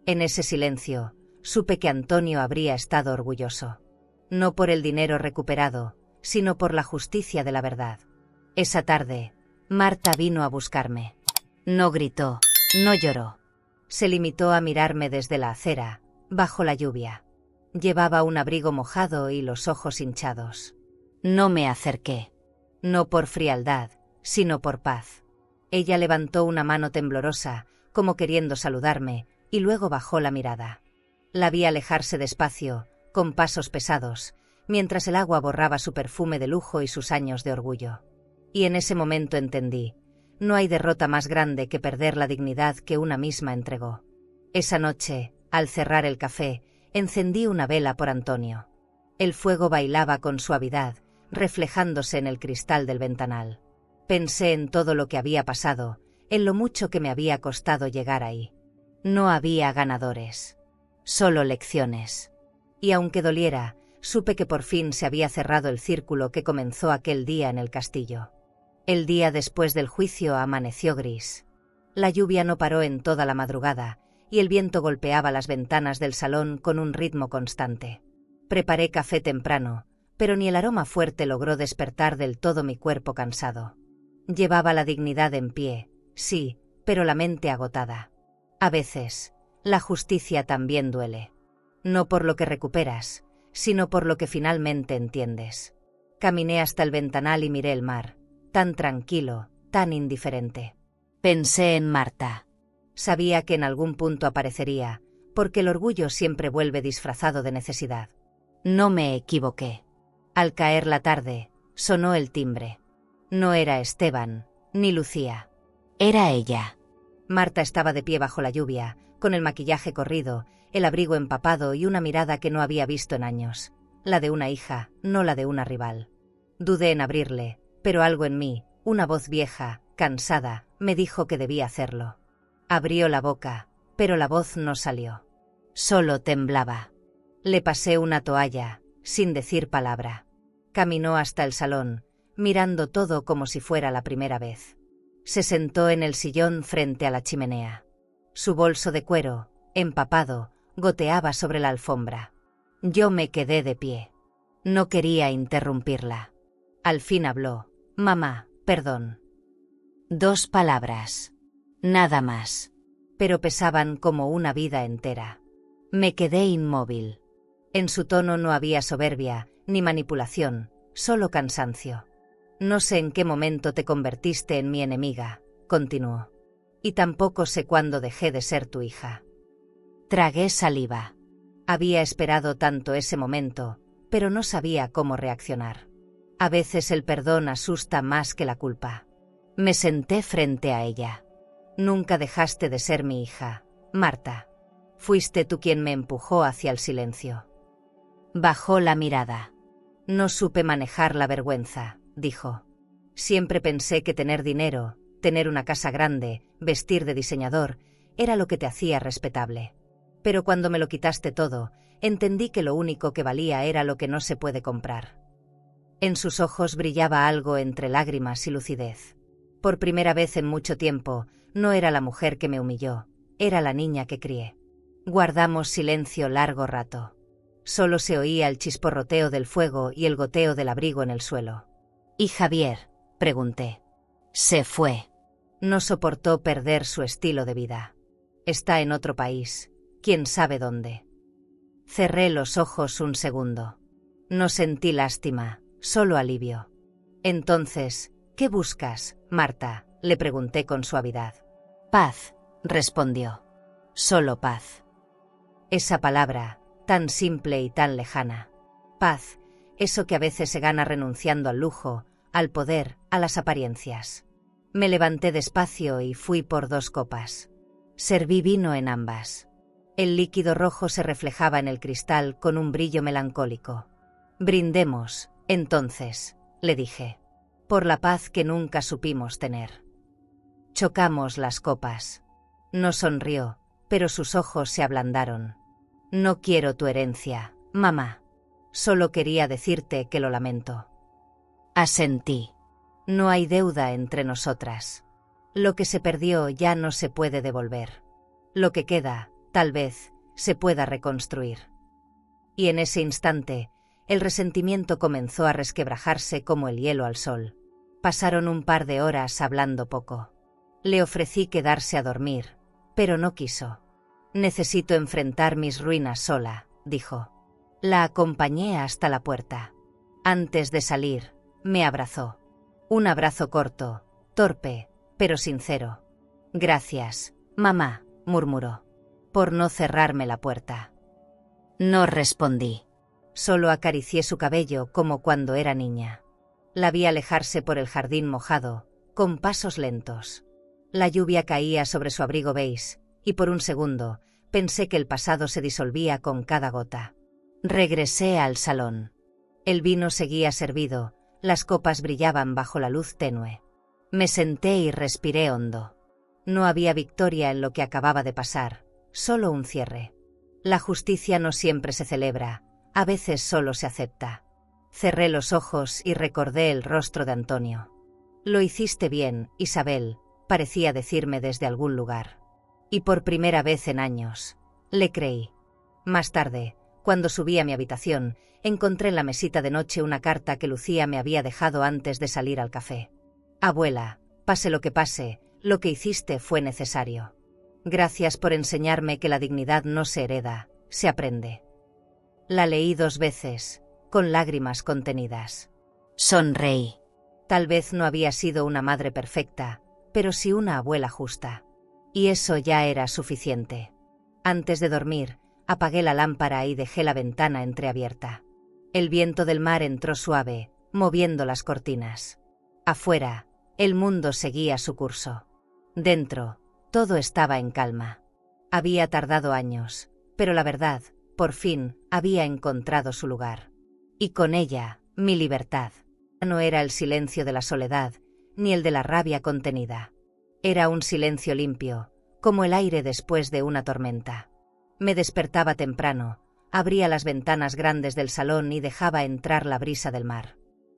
En ese silencio, supe que Antonio habría estado orgulloso. No por el dinero recuperado, sino por la justicia de la verdad. Esa tarde, Marta vino a buscarme. No gritó, no lloró. Se limitó a mirarme desde la acera, bajo la lluvia. Llevaba un abrigo mojado y los ojos hinchados. No me acerqué. No por frialdad, sino por paz. Ella levantó una mano temblorosa, como queriendo saludarme, y luego bajó la mirada. La vi alejarse despacio, con pasos pesados, mientras el agua borraba su perfume de lujo y sus años de orgullo. Y en ese momento entendí, no hay derrota más grande que perder la dignidad que una misma entregó. Esa noche, al cerrar el café, encendí una vela por Antonio. El fuego bailaba con suavidad, reflejándose en el cristal del ventanal. Pensé en todo lo que había pasado, en lo mucho que me había costado llegar ahí. No había ganadores, solo lecciones. Y aunque doliera, supe que por fin se había cerrado el círculo que comenzó aquel día en el castillo. El día después del juicio amaneció gris. La lluvia no paró en toda la madrugada, y el viento golpeaba las ventanas del salón con un ritmo constante. Preparé café temprano, pero ni el aroma fuerte logró despertar del todo mi cuerpo cansado. Llevaba la dignidad en pie, sí, pero la mente agotada. A veces, la justicia también duele. No por lo que recuperas, sino por lo que finalmente entiendes. Caminé hasta el ventanal y miré el mar, tan tranquilo, tan indiferente. Pensé en Marta. Sabía que en algún punto aparecería, porque el orgullo siempre vuelve disfrazado de necesidad. No me equivoqué. Al caer la tarde, sonó el timbre. No era Esteban, ni Lucía. Era ella. Marta estaba de pie bajo la lluvia, con el maquillaje corrido, el abrigo empapado y una mirada que no había visto en años. La de una hija, no la de una rival. Dudé en abrirle, pero algo en mí, una voz vieja, cansada, me dijo que debía hacerlo. Abrió la boca, pero la voz no salió. Solo temblaba. Le pasé una toalla, sin decir palabra. Caminó hasta el salón, mirando todo como si fuera la primera vez. Se sentó en el sillón frente a la chimenea. Su bolso de cuero, empapado, goteaba sobre la alfombra. Yo me quedé de pie. No quería interrumpirla. Al fin habló. Mamá, perdón. 2 palabras. Nada más. Pero pesaban como una vida entera. Me quedé inmóvil. En su tono no había soberbia, ni manipulación, solo cansancio. No sé en qué momento te convertiste en mi enemiga, continuó. Y tampoco sé cuándo dejé de ser tu hija. Tragué saliva. Había esperado tanto ese momento, pero no sabía cómo reaccionar. A veces el perdón asusta más que la culpa. Me senté frente a ella. Nunca dejaste de ser mi hija, Marta. Fuiste tú quien me empujó hacia el silencio. Bajó la mirada. No supe manejar la vergüenza, dijo. Siempre pensé que tener dinero, tener una casa grande, vestir de diseñador, era lo que te hacía respetable. Pero cuando me lo quitaste todo, entendí que lo único que valía era lo que no se puede comprar. En sus ojos brillaba algo entre lágrimas y lucidez. Por primera vez en mucho tiempo, no era la mujer que me humilló, era la niña que crié. Guardamos silencio largo rato. Solo se oía el chisporroteo del fuego y el goteo del abrigo en el suelo. ¿Y Javier?, pregunté. Se fue. No soportó perder su estilo de vida. Está en otro país, quién sabe dónde. Cerré los ojos un segundo. No sentí lástima, solo alivio. Entonces, ¿qué buscas, Marta?, le pregunté con suavidad. Paz, respondió. Solo paz. Esa palabra, tan simple y tan lejana. Paz, eso que a veces se gana renunciando al lujo, al poder, a las apariencias. Me levanté despacio y fui por 2 copas. Serví vino en ambas. El líquido rojo se reflejaba en el cristal con un brillo melancólico. Brindemos, entonces, le dije, por la paz que nunca supimos tener. Chocamos las copas. No sonrió, pero sus ojos se ablandaron. No quiero tu herencia, mamá. Solo quería decirte que lo lamento. Asentí. No hay deuda entre nosotras. Lo que se perdió ya no se puede devolver. Lo que queda, tal vez, se pueda reconstruir. Y en ese instante, el resentimiento comenzó a resquebrajarse como el hielo al sol. Pasaron un par de horas hablando poco. Le ofrecí quedarse a dormir, pero no quiso. Necesito enfrentar mis ruinas sola, dijo. La acompañé hasta la puerta. Antes de salir, me abrazó. Un abrazo corto, torpe, pero sincero. Gracias, mamá, murmuró, por no cerrarme la puerta. No respondí. Solo acaricié su cabello como cuando era niña. La vi alejarse por el jardín mojado, con pasos lentos. La lluvia caía sobre su abrigo beige, y por un segundo pensé que el pasado se disolvía con cada gota. Regresé al salón. El vino seguía servido, las copas brillaban bajo la luz tenue. Me senté y respiré hondo. No había victoria en lo que acababa de pasar, solo un cierre. La justicia no siempre se celebra, a veces solo se acepta. Cerré los ojos y recordé el rostro de Antonio. Lo hiciste bien, Isabel, parecía decirme desde algún lugar. Y por primera vez en años, le creí. Más tarde, cuando subí a mi habitación, encontré en la mesita de noche una carta que Lucía me había dejado antes de salir al café. Abuela, pase lo que hiciste fue necesario. Gracias por enseñarme que la dignidad no se hereda, se aprende. La leí 2 veces, con lágrimas contenidas. Sonreí. Tal vez no había sido una madre perfecta, pero sí una abuela justa. Y eso ya era suficiente. Antes de dormir, apagué la lámpara y dejé la ventana entreabierta. El viento del mar entró suave, moviendo las cortinas. Afuera, el mundo seguía su curso. Dentro, todo estaba en calma. Había tardado años, pero la verdad, por fin, había encontrado su lugar. Y con ella, mi libertad. No era el silencio de la soledad, ni el de la rabia contenida. Era un silencio limpio, como el aire después de una tormenta. Me despertaba temprano, abría las ventanas grandes del salón y dejaba entrar la brisa del mar.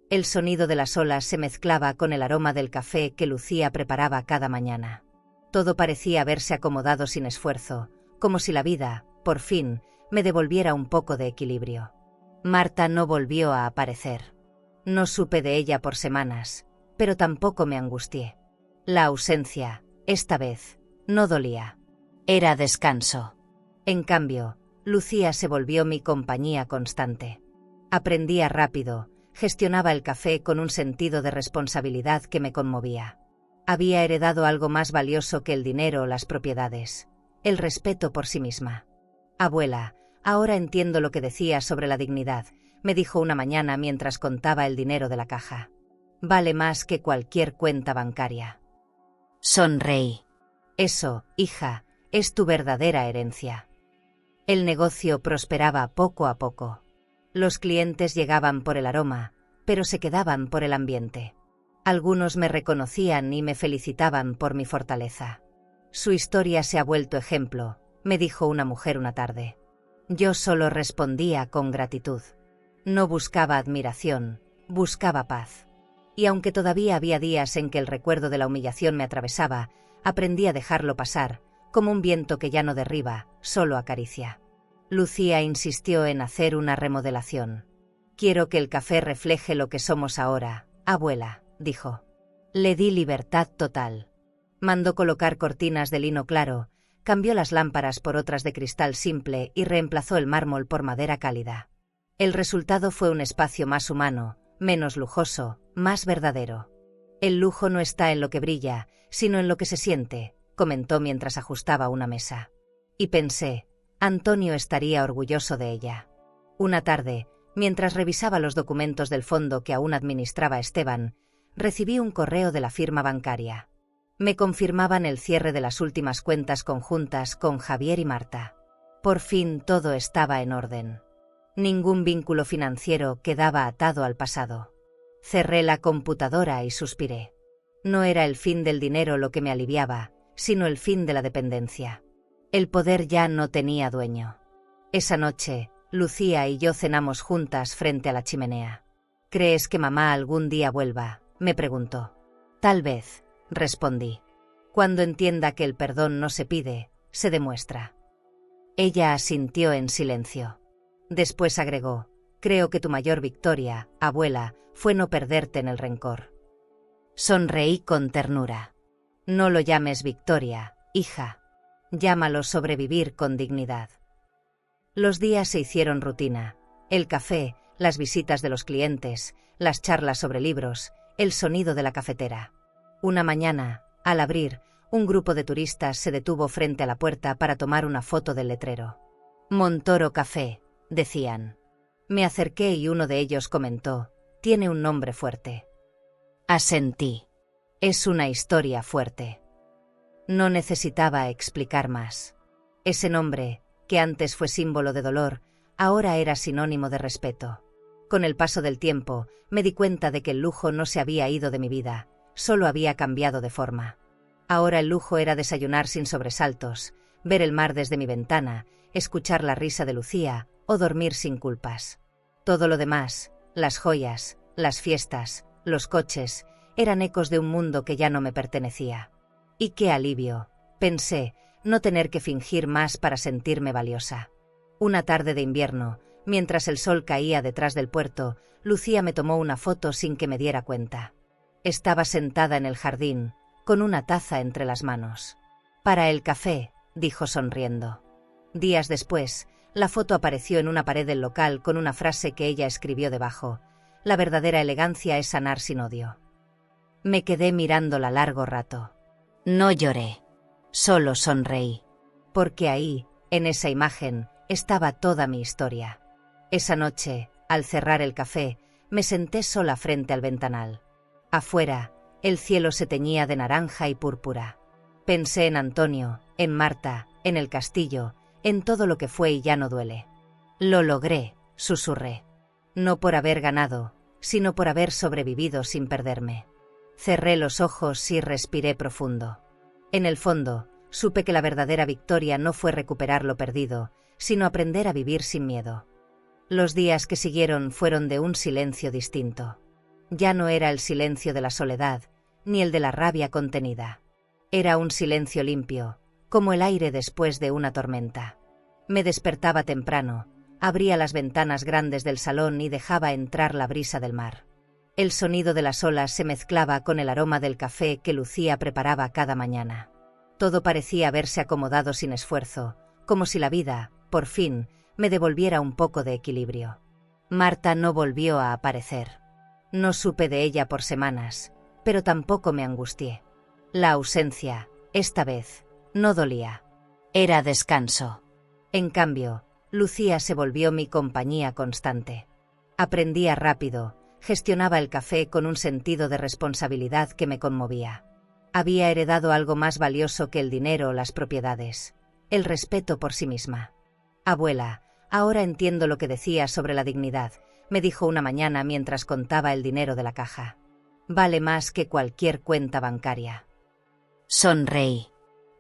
El sonido de las olas se mezclaba con el aroma del café que Lucía preparaba cada mañana. Todo parecía haberse acomodado sin esfuerzo, como si la vida, por fin, me devolviera un poco de equilibrio. Marta no volvió a aparecer. No supe de ella por semanas, pero tampoco me angustié. La ausencia, esta vez, no dolía. Era descanso. En cambio, Lucía se volvió mi compañía constante. Aprendía rápido, gestionaba el café con un sentido de responsabilidad que me conmovía. Había heredado algo más valioso que el dinero o las propiedades: el respeto por sí misma. Abuela, ahora entiendo lo que decías sobre la dignidad, me dijo una mañana mientras contaba el dinero de la caja. Vale más que cualquier cuenta bancaria. Sonreí. Eso, hija, es tu verdadera herencia. El negocio prosperaba poco a poco. Los clientes llegaban por el aroma, pero se quedaban por el ambiente. Algunos me reconocían y me felicitaban por mi fortaleza. Su historia se ha vuelto ejemplo, me dijo una mujer una tarde. Yo solo respondía con gratitud. No buscaba admiración, buscaba paz. Y aunque todavía había días en que el recuerdo de la humillación me atravesaba, aprendí a dejarlo pasar, como un viento que ya no derriba, solo acaricia. Lucía insistió en hacer una remodelación. Quiero que el café refleje lo que somos ahora, abuela, dijo. Le di libertad total. Mandó colocar cortinas de lino claro, cambió las lámparas por otras de cristal simple y reemplazó el mármol por madera cálida. El resultado fue un espacio más humano, menos lujoso, más verdadero. El lujo no está en lo que brilla, sino en lo que se siente, comentó mientras ajustaba una mesa. Y pensé, Antonio estaría orgulloso de ella. Una tarde, Mientras revisaba los documentos del fondo que aún administraba Esteban, recibí un correo de la firma bancaria. Me confirmaban el cierre de las últimas cuentas conjuntas con Javier y Marta. Por fin todo estaba en orden. Ningún vínculo financiero quedaba atado al pasado. Cerré la computadora y suspiré. No era el fin del dinero lo que me aliviaba, sino el fin de la dependencia. El poder ya no tenía dueño. Esa noche, Lucía y yo cenamos juntas frente a la chimenea. ¿Crees que mamá algún día vuelva?, me preguntó. Tal vez, respondí. Cuando entienda que el perdón no se pide, se demuestra. Ella asintió en silencio. Después agregó: creo que tu mayor victoria, abuela, fue no perderte en el rencor. Sonreí con ternura. No lo llames victoria, hija. Llámalo sobrevivir con dignidad. Los días se hicieron rutina. El café, las visitas de los clientes, las charlas sobre libros, el sonido de la cafetera. Una mañana, al abrir, un grupo de turistas se detuvo frente a la puerta para tomar una foto del letrero. Montoro Café, decían. Me acerqué y uno de ellos comentó: tiene un nombre fuerte. Asentí. Es una historia fuerte. No necesitaba explicar más. Ese nombre, que antes fue símbolo de dolor, ahora era sinónimo de respeto. Con el paso del tiempo, me di cuenta de que el lujo no se había ido de mi vida, solo había cambiado de forma. Ahora el lujo era desayunar sin sobresaltos, ver el mar desde mi ventana, escuchar la risa de Lucía o dormir sin culpas. Todo lo demás, las joyas, las fiestas, los coches, eran ecos de un mundo que ya no me pertenecía. Y qué alivio, pensé, no tener que fingir más para sentirme valiosa. Una tarde de invierno, mientras el sol caía detrás del puerto, Lucía me tomó una foto sin que me diera cuenta. Estaba sentada en el jardín, con una taza entre las manos. Para el café, dijo sonriendo. Días después, la foto apareció en una pared del local con una frase que ella escribió debajo: la verdadera elegancia es sanar sin odio. Me quedé mirándola largo rato. No lloré, solo sonreí. Porque ahí, en esa imagen, estaba toda mi historia. Esa noche, al cerrar el café, me senté sola frente al ventanal. Afuera, el cielo se teñía de naranja y púrpura. Pensé en Antonio, en Marta, en el castillo, en todo lo que fue y ya no duele. Lo logré, susurré. No por haber ganado, sino por haber sobrevivido sin perderme. Cerré los ojos y respiré profundo. En el fondo, supe que la verdadera victoria no fue recuperar lo perdido, sino aprender a vivir sin miedo. Los días que siguieron fueron de un silencio distinto. Ya no era el silencio de la soledad, ni el de la rabia contenida. Era un silencio limpio, como el aire después de una tormenta. Me despertaba temprano, abría las ventanas grandes del salón y dejaba entrar la brisa del mar. El sonido de las olas se mezclaba con el aroma del café que Lucía preparaba cada mañana. Todo parecía haberse acomodado sin esfuerzo, como si la vida, por fin, me devolviera un poco de equilibrio. Marta no volvió a aparecer. No supe de ella por semanas, pero tampoco me angustié. La ausencia, esta vez, no dolía. Era descanso. En cambio, Lucía se volvió mi compañía constante. Aprendía rápido, gestionaba el café con un sentido de responsabilidad que me conmovía. Había heredado algo más valioso que el dinero o las propiedades: el respeto por sí misma. Abuela, ahora entiendo lo que decías sobre la dignidad, me dijo una mañana mientras contaba el dinero de la caja. Vale más que cualquier cuenta bancaria. Sonreí.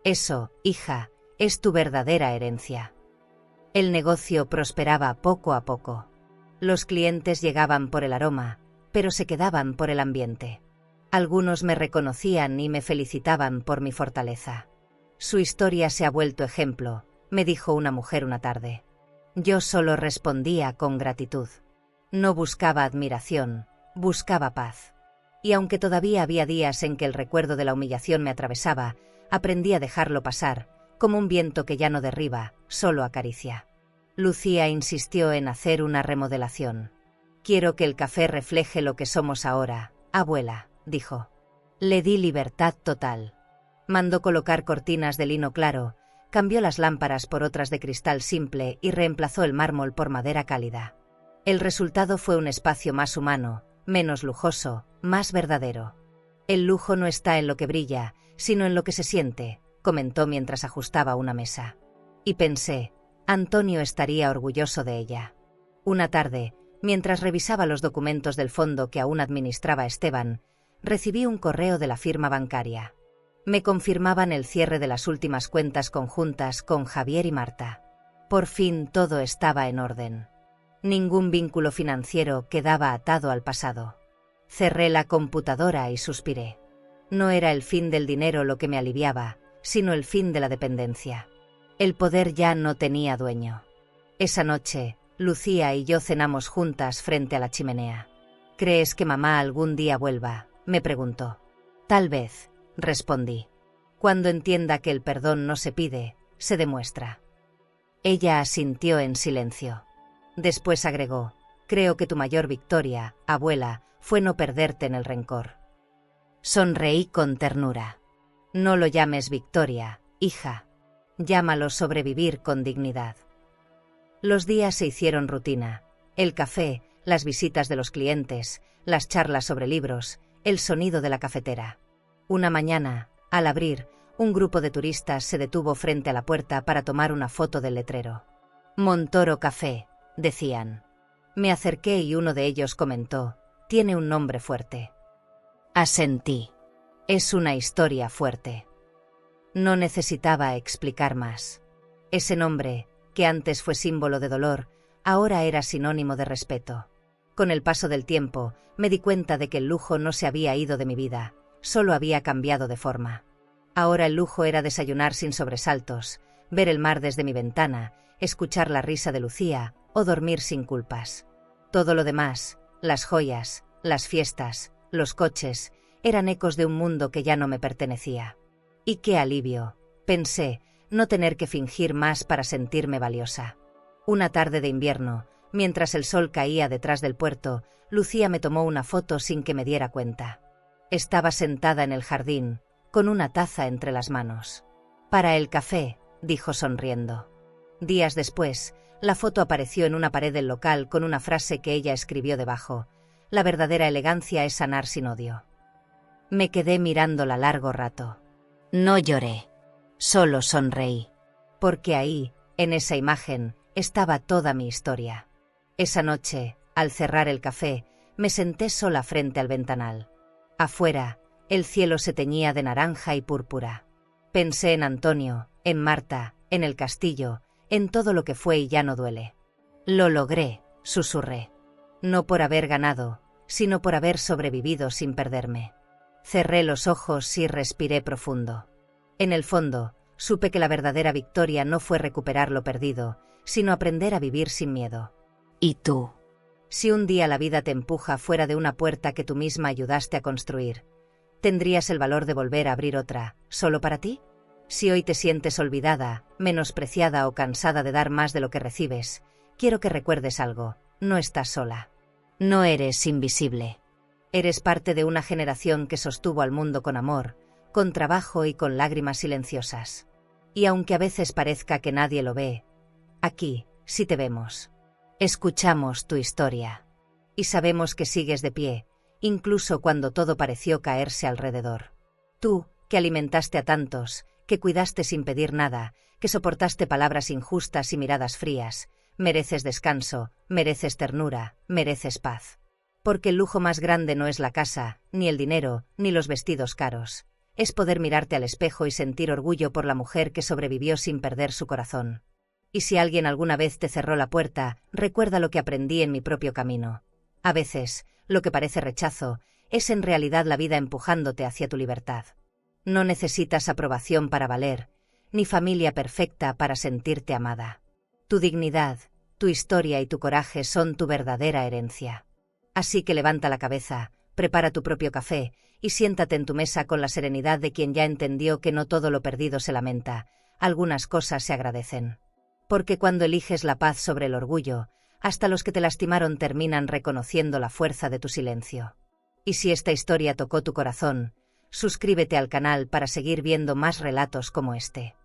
Eso, hija, es tu verdadera herencia. El negocio prosperaba poco a poco. Los clientes llegaban por el aroma, pero se quedaban por el ambiente. Algunos me reconocían y me felicitaban por mi fortaleza. Su historia se ha vuelto ejemplo, me dijo una mujer una tarde. Yo solo respondía con gratitud. No buscaba admiración, buscaba paz. Y aunque todavía había días en que el recuerdo de la humillación me atravesaba, aprendí a dejarlo pasar, como un viento que ya no derriba, solo acaricia. Lucía insistió en hacer una remodelación. Quiero que el café refleje lo que somos ahora, abuela, dijo. Le di libertad total. Mandó colocar cortinas de lino claro, cambió las lámparas por otras de cristal simple y reemplazó el mármol por madera cálida. El resultado fue un espacio más humano, menos lujoso, más verdadero. El lujo no está en lo que brilla, sino en lo que se siente, comentó mientras ajustaba una mesa. Y pensé, Antonio estaría orgulloso de ella. Una tarde, mientras revisaba los documentos del fondo que aún administraba Esteban, recibí un correo de la firma bancaria. Me confirmaban el cierre de las últimas cuentas conjuntas con Javier y Marta. Por fin todo estaba en orden. Ningún vínculo financiero quedaba atado al pasado. Cerré la computadora y suspiré. No era el fin del dinero lo que me aliviaba, sino el fin de la dependencia. El poder ya no tenía dueño. Esa noche, Lucía y yo cenamos juntas frente a la chimenea. ¿Crees que mamá algún día vuelva?, me preguntó. Tal vez, respondí. Cuando entienda que el perdón no se pide, se demuestra. Ella asintió en silencio. Después agregó, creo que tu mayor victoria, abuela, fue no perderte en el rencor. Sonreí con ternura. No lo llames victoria, hija. Llámalo sobrevivir con dignidad. Los días se hicieron rutina. El café, las visitas de los clientes, las charlas sobre libros, el sonido de la cafetera. Una mañana, al abrir, un grupo de turistas se detuvo frente a la puerta para tomar una foto del letrero. Montoro Café, decían. Me acerqué y uno de ellos comentó, tiene un nombre fuerte. Asentí. Es una historia fuerte. No necesitaba explicar más. Ese nombre, que antes fue símbolo de dolor, ahora era sinónimo de respeto. Con el paso del tiempo, me di cuenta de que el lujo no se había ido de mi vida, solo había cambiado de forma. Ahora el lujo era desayunar sin sobresaltos, ver el mar desde mi ventana, escuchar la risa de Lucía o dormir sin culpas. Todo lo demás, las joyas, las fiestas, los coches, eran ecos de un mundo que ya no me pertenecía. Y qué alivio, pensé, no tener que fingir más para sentirme valiosa. Una tarde de invierno, mientras el sol caía detrás del puerto, Lucía me tomó una foto sin que me diera cuenta. Estaba sentada en el jardín, con una taza entre las manos. Para el café, dijo sonriendo. Días después, la foto apareció en una pared del local con una frase que ella escribió debajo: la verdadera elegancia es sanar sin odio. Me quedé mirándola largo rato. No lloré, solo sonreí, porque ahí, en esa imagen, estaba toda mi historia. Esa noche, al cerrar el café, me senté sola frente al ventanal. Afuera, el cielo se teñía de naranja y púrpura. Pensé en Antonio, en Marta, en el castillo, en todo lo que fue y ya no duele. Lo logré, susurré. No por haber ganado, sino por haber sobrevivido sin perderme. Cerré los ojos y respiré profundo. En el fondo, supe que la verdadera victoria no fue recuperar lo perdido, sino aprender a vivir sin miedo. ¿Y tú? Si un día la vida te empuja fuera de una puerta que tú misma ayudaste a construir, ¿tendrías el valor de volver a abrir otra, solo para ti? Si hoy te sientes olvidada, menospreciada o cansada de dar más de lo que recibes, quiero que recuerdes algo: no estás sola. No eres invisible. Eres parte de una generación que sostuvo al mundo con amor, con trabajo y con lágrimas silenciosas. Y aunque a veces parezca que nadie lo ve, aquí, sí te vemos. Escuchamos tu historia. Y sabemos que sigues de pie, incluso cuando todo pareció caerse alrededor. Tú, que alimentaste a tantos, que cuidaste sin pedir nada, que soportaste palabras injustas y miradas frías, mereces descanso, mereces ternura, mereces paz. Porque el lujo más grande no es la casa, ni el dinero, ni los vestidos caros. Es poder mirarte al espejo y sentir orgullo por la mujer que sobrevivió sin perder su corazón. Y si alguien alguna vez te cerró la puerta, recuerda lo que aprendí en mi propio camino. A veces, lo que parece rechazo, es en realidad la vida empujándote hacia tu libertad. No necesitas aprobación para valer, ni familia perfecta para sentirte amada. Tu dignidad, tu historia y tu coraje son tu verdadera herencia. Así que levanta la cabeza, prepara tu propio café y siéntate en tu mesa con la serenidad de quien ya entendió que no todo lo perdido se lamenta, algunas cosas se agradecen. Porque cuando eliges la paz sobre el orgullo, hasta los que te lastimaron terminan reconociendo la fuerza de tu silencio. Y si esta historia tocó tu corazón, suscríbete al canal para seguir viendo más relatos como este.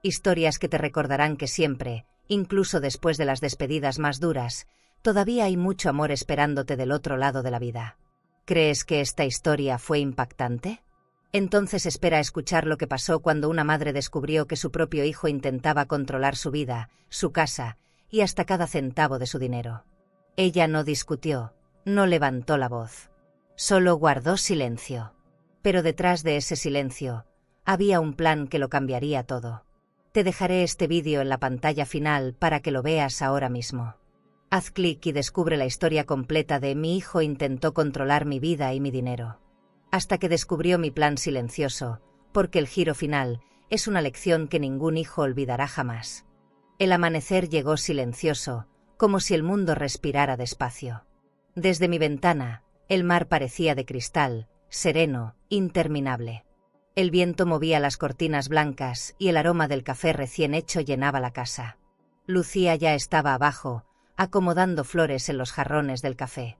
Historias que te recordarán que siempre, incluso después de las despedidas más duras, Todavía hay mucho amor esperándote del otro lado de la vida. ¿Crees que esta historia fue impactante? Entonces espera a escuchar lo que pasó cuando una madre descubrió que su propio hijo intentaba controlar su vida, su casa y hasta cada centavo de su dinero. Ella no discutió, no levantó la voz. Solo guardó silencio. Pero detrás de ese silencio, había un plan que lo cambiaría todo. Te dejaré este vídeo en la pantalla final para que lo veas ahora mismo. Haz clic y descubre la historia completa de mi hijo intentó controlar mi vida y mi dinero. Hasta que descubrió mi plan silencioso, porque el giro final es una lección que ningún hijo olvidará jamás. El amanecer llegó silencioso, como si el mundo respirara despacio. Desde mi ventana, el mar parecía de cristal, sereno, interminable. El viento movía las cortinas blancas y el aroma del café recién hecho llenaba la casa. Lucía ya estaba abajo, acomodando flores en los jarrones del café.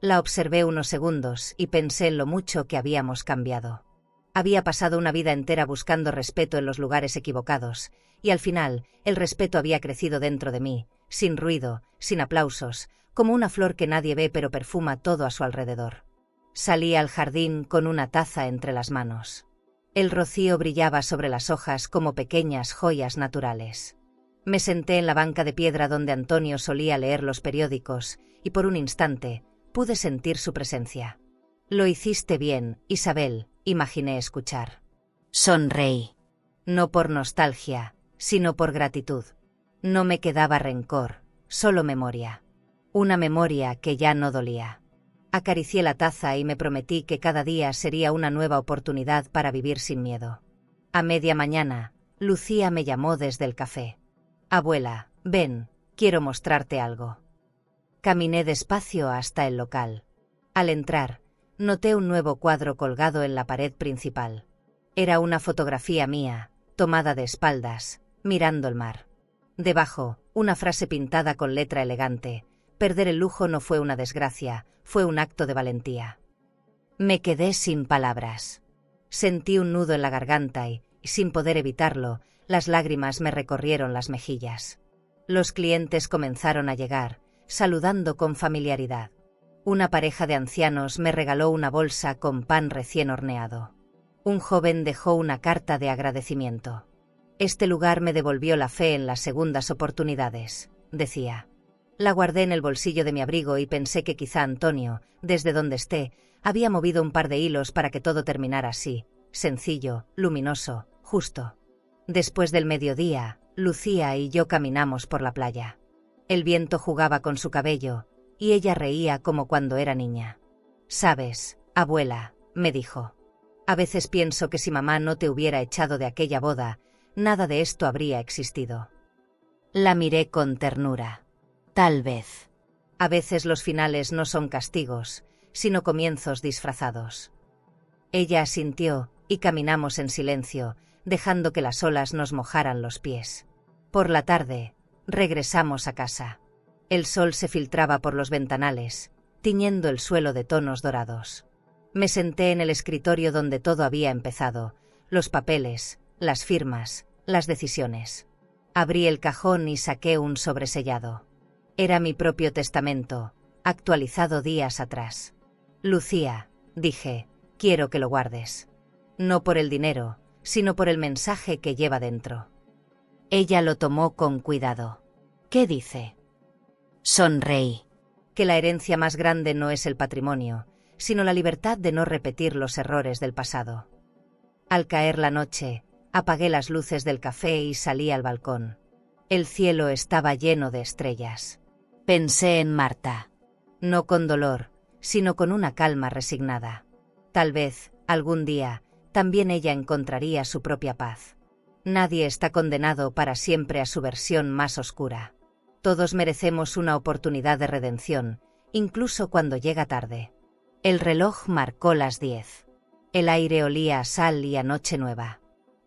La observé unos segundos y pensé en lo mucho que habíamos cambiado. Había pasado una vida entera buscando respeto en los lugares equivocados, y al final, el respeto había crecido dentro de mí, sin ruido, sin aplausos, como una flor que nadie ve pero perfuma todo a su alrededor. Salí al jardín con una taza entre las manos. El rocío brillaba sobre las hojas como pequeñas joyas naturales. Me senté en la banca de piedra donde Antonio solía leer los periódicos, y por un instante, pude sentir su presencia. Lo hiciste bien, Isabel, imaginé escuchar. Sonreí. No por nostalgia, sino por gratitud. No me quedaba rencor, solo memoria. Una memoria que ya no dolía. Acaricié la taza y me prometí que cada día sería una nueva oportunidad para vivir sin miedo. A media mañana, Lucía me llamó desde el café. Abuela, ven, quiero mostrarte algo. Caminé despacio hasta el local. Al entrar, noté un nuevo cuadro colgado en la pared principal. Era una fotografía mía, tomada de espaldas, mirando el mar. Debajo, una frase pintada con letra elegante: perder el lujo no fue una desgracia, fue un acto de valentía. Me quedé sin palabras. Sentí un nudo en la garganta y, sin poder evitarlo, las lágrimas me recorrieron las mejillas. Los clientes comenzaron a llegar, saludando con familiaridad. Una pareja de ancianos me regaló una bolsa con pan recién horneado. Un joven dejó una carta de agradecimiento. Este lugar me devolvió la fe en las segundas oportunidades, decía. La guardé en el bolsillo de mi abrigo y pensé que quizá Antonio, desde donde esté, había movido un par de hilos para que todo terminara así, sencillo, luminoso, justo. Después del mediodía, Lucía y yo caminamos por la playa. El viento jugaba con su cabello, y ella reía como cuando era niña. «Sabes, abuela», me dijo, «a veces pienso que si mamá no te hubiera echado de aquella boda, nada de esto habría existido». La miré con ternura. Tal vez. A veces los finales no son castigos, sino comienzos disfrazados. Ella asintió, y caminamos en silencio, dejando que las olas nos mojaran los pies. Por la tarde, regresamos a casa. El sol se filtraba por los ventanales, tiñendo el suelo de tonos dorados. Me senté en el escritorio donde todo había empezado, los papeles, las firmas, las decisiones. Abrí el cajón y saqué un sobresellado. Era mi propio testamento, actualizado días atrás. Lucía, dije, quiero que lo guardes. No por el dinero, sino por el mensaje que lleva dentro. Ella lo tomó con cuidado. ¿Qué dice? Sonreí. Que la herencia más grande no es el patrimonio, sino la libertad de no repetir los errores del pasado. Al caer la noche, apagué las luces del café y salí al balcón. El cielo estaba lleno de estrellas. Pensé en Marta. No con dolor, sino con una calma resignada. Tal vez, algún día, también ella encontraría su propia paz. Nadie está condenado para siempre a su versión más oscura. Todos merecemos una oportunidad de redención, incluso cuando llega tarde. El reloj marcó las 10. El aire olía a sal y a noche nueva.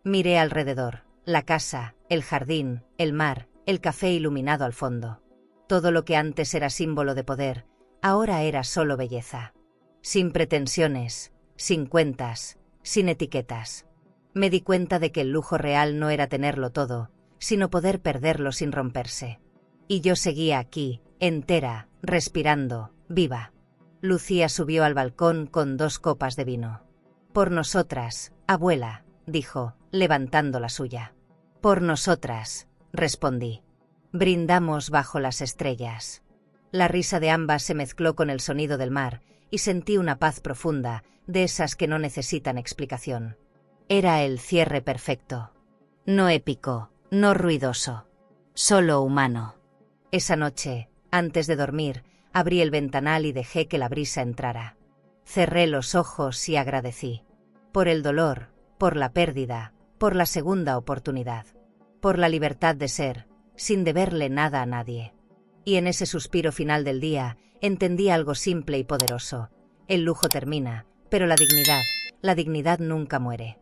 Miré alrededor, la casa, el jardín, el mar, el café iluminado al fondo. Todo lo que antes era símbolo de poder, ahora era solo belleza. Sin pretensiones, sin cuentas, sin etiquetas. Me di cuenta de que el lujo real no era tenerlo todo, sino poder perderlo sin romperse. Y yo seguía aquí, entera, respirando, viva. Lucía subió al balcón con 2 copas de vino. Por nosotras, abuela, dijo, levantando la suya. Por nosotras, respondí. Brindamos bajo las estrellas. La risa de ambas se mezcló con el sonido del mar, y sentí una paz profunda, de esas que no necesitan explicación. Era el cierre perfecto. No épico, no ruidoso. Solo humano. Esa noche, antes de dormir, abrí el ventanal y dejé que la brisa entrara. Cerré los ojos y agradecí. Por el dolor, por la pérdida, por la segunda oportunidad. Por la libertad de ser, sin deberle nada a nadie. Y en ese suspiro final del día, entendí algo simple y poderoso. El lujo termina, pero la dignidad nunca muere.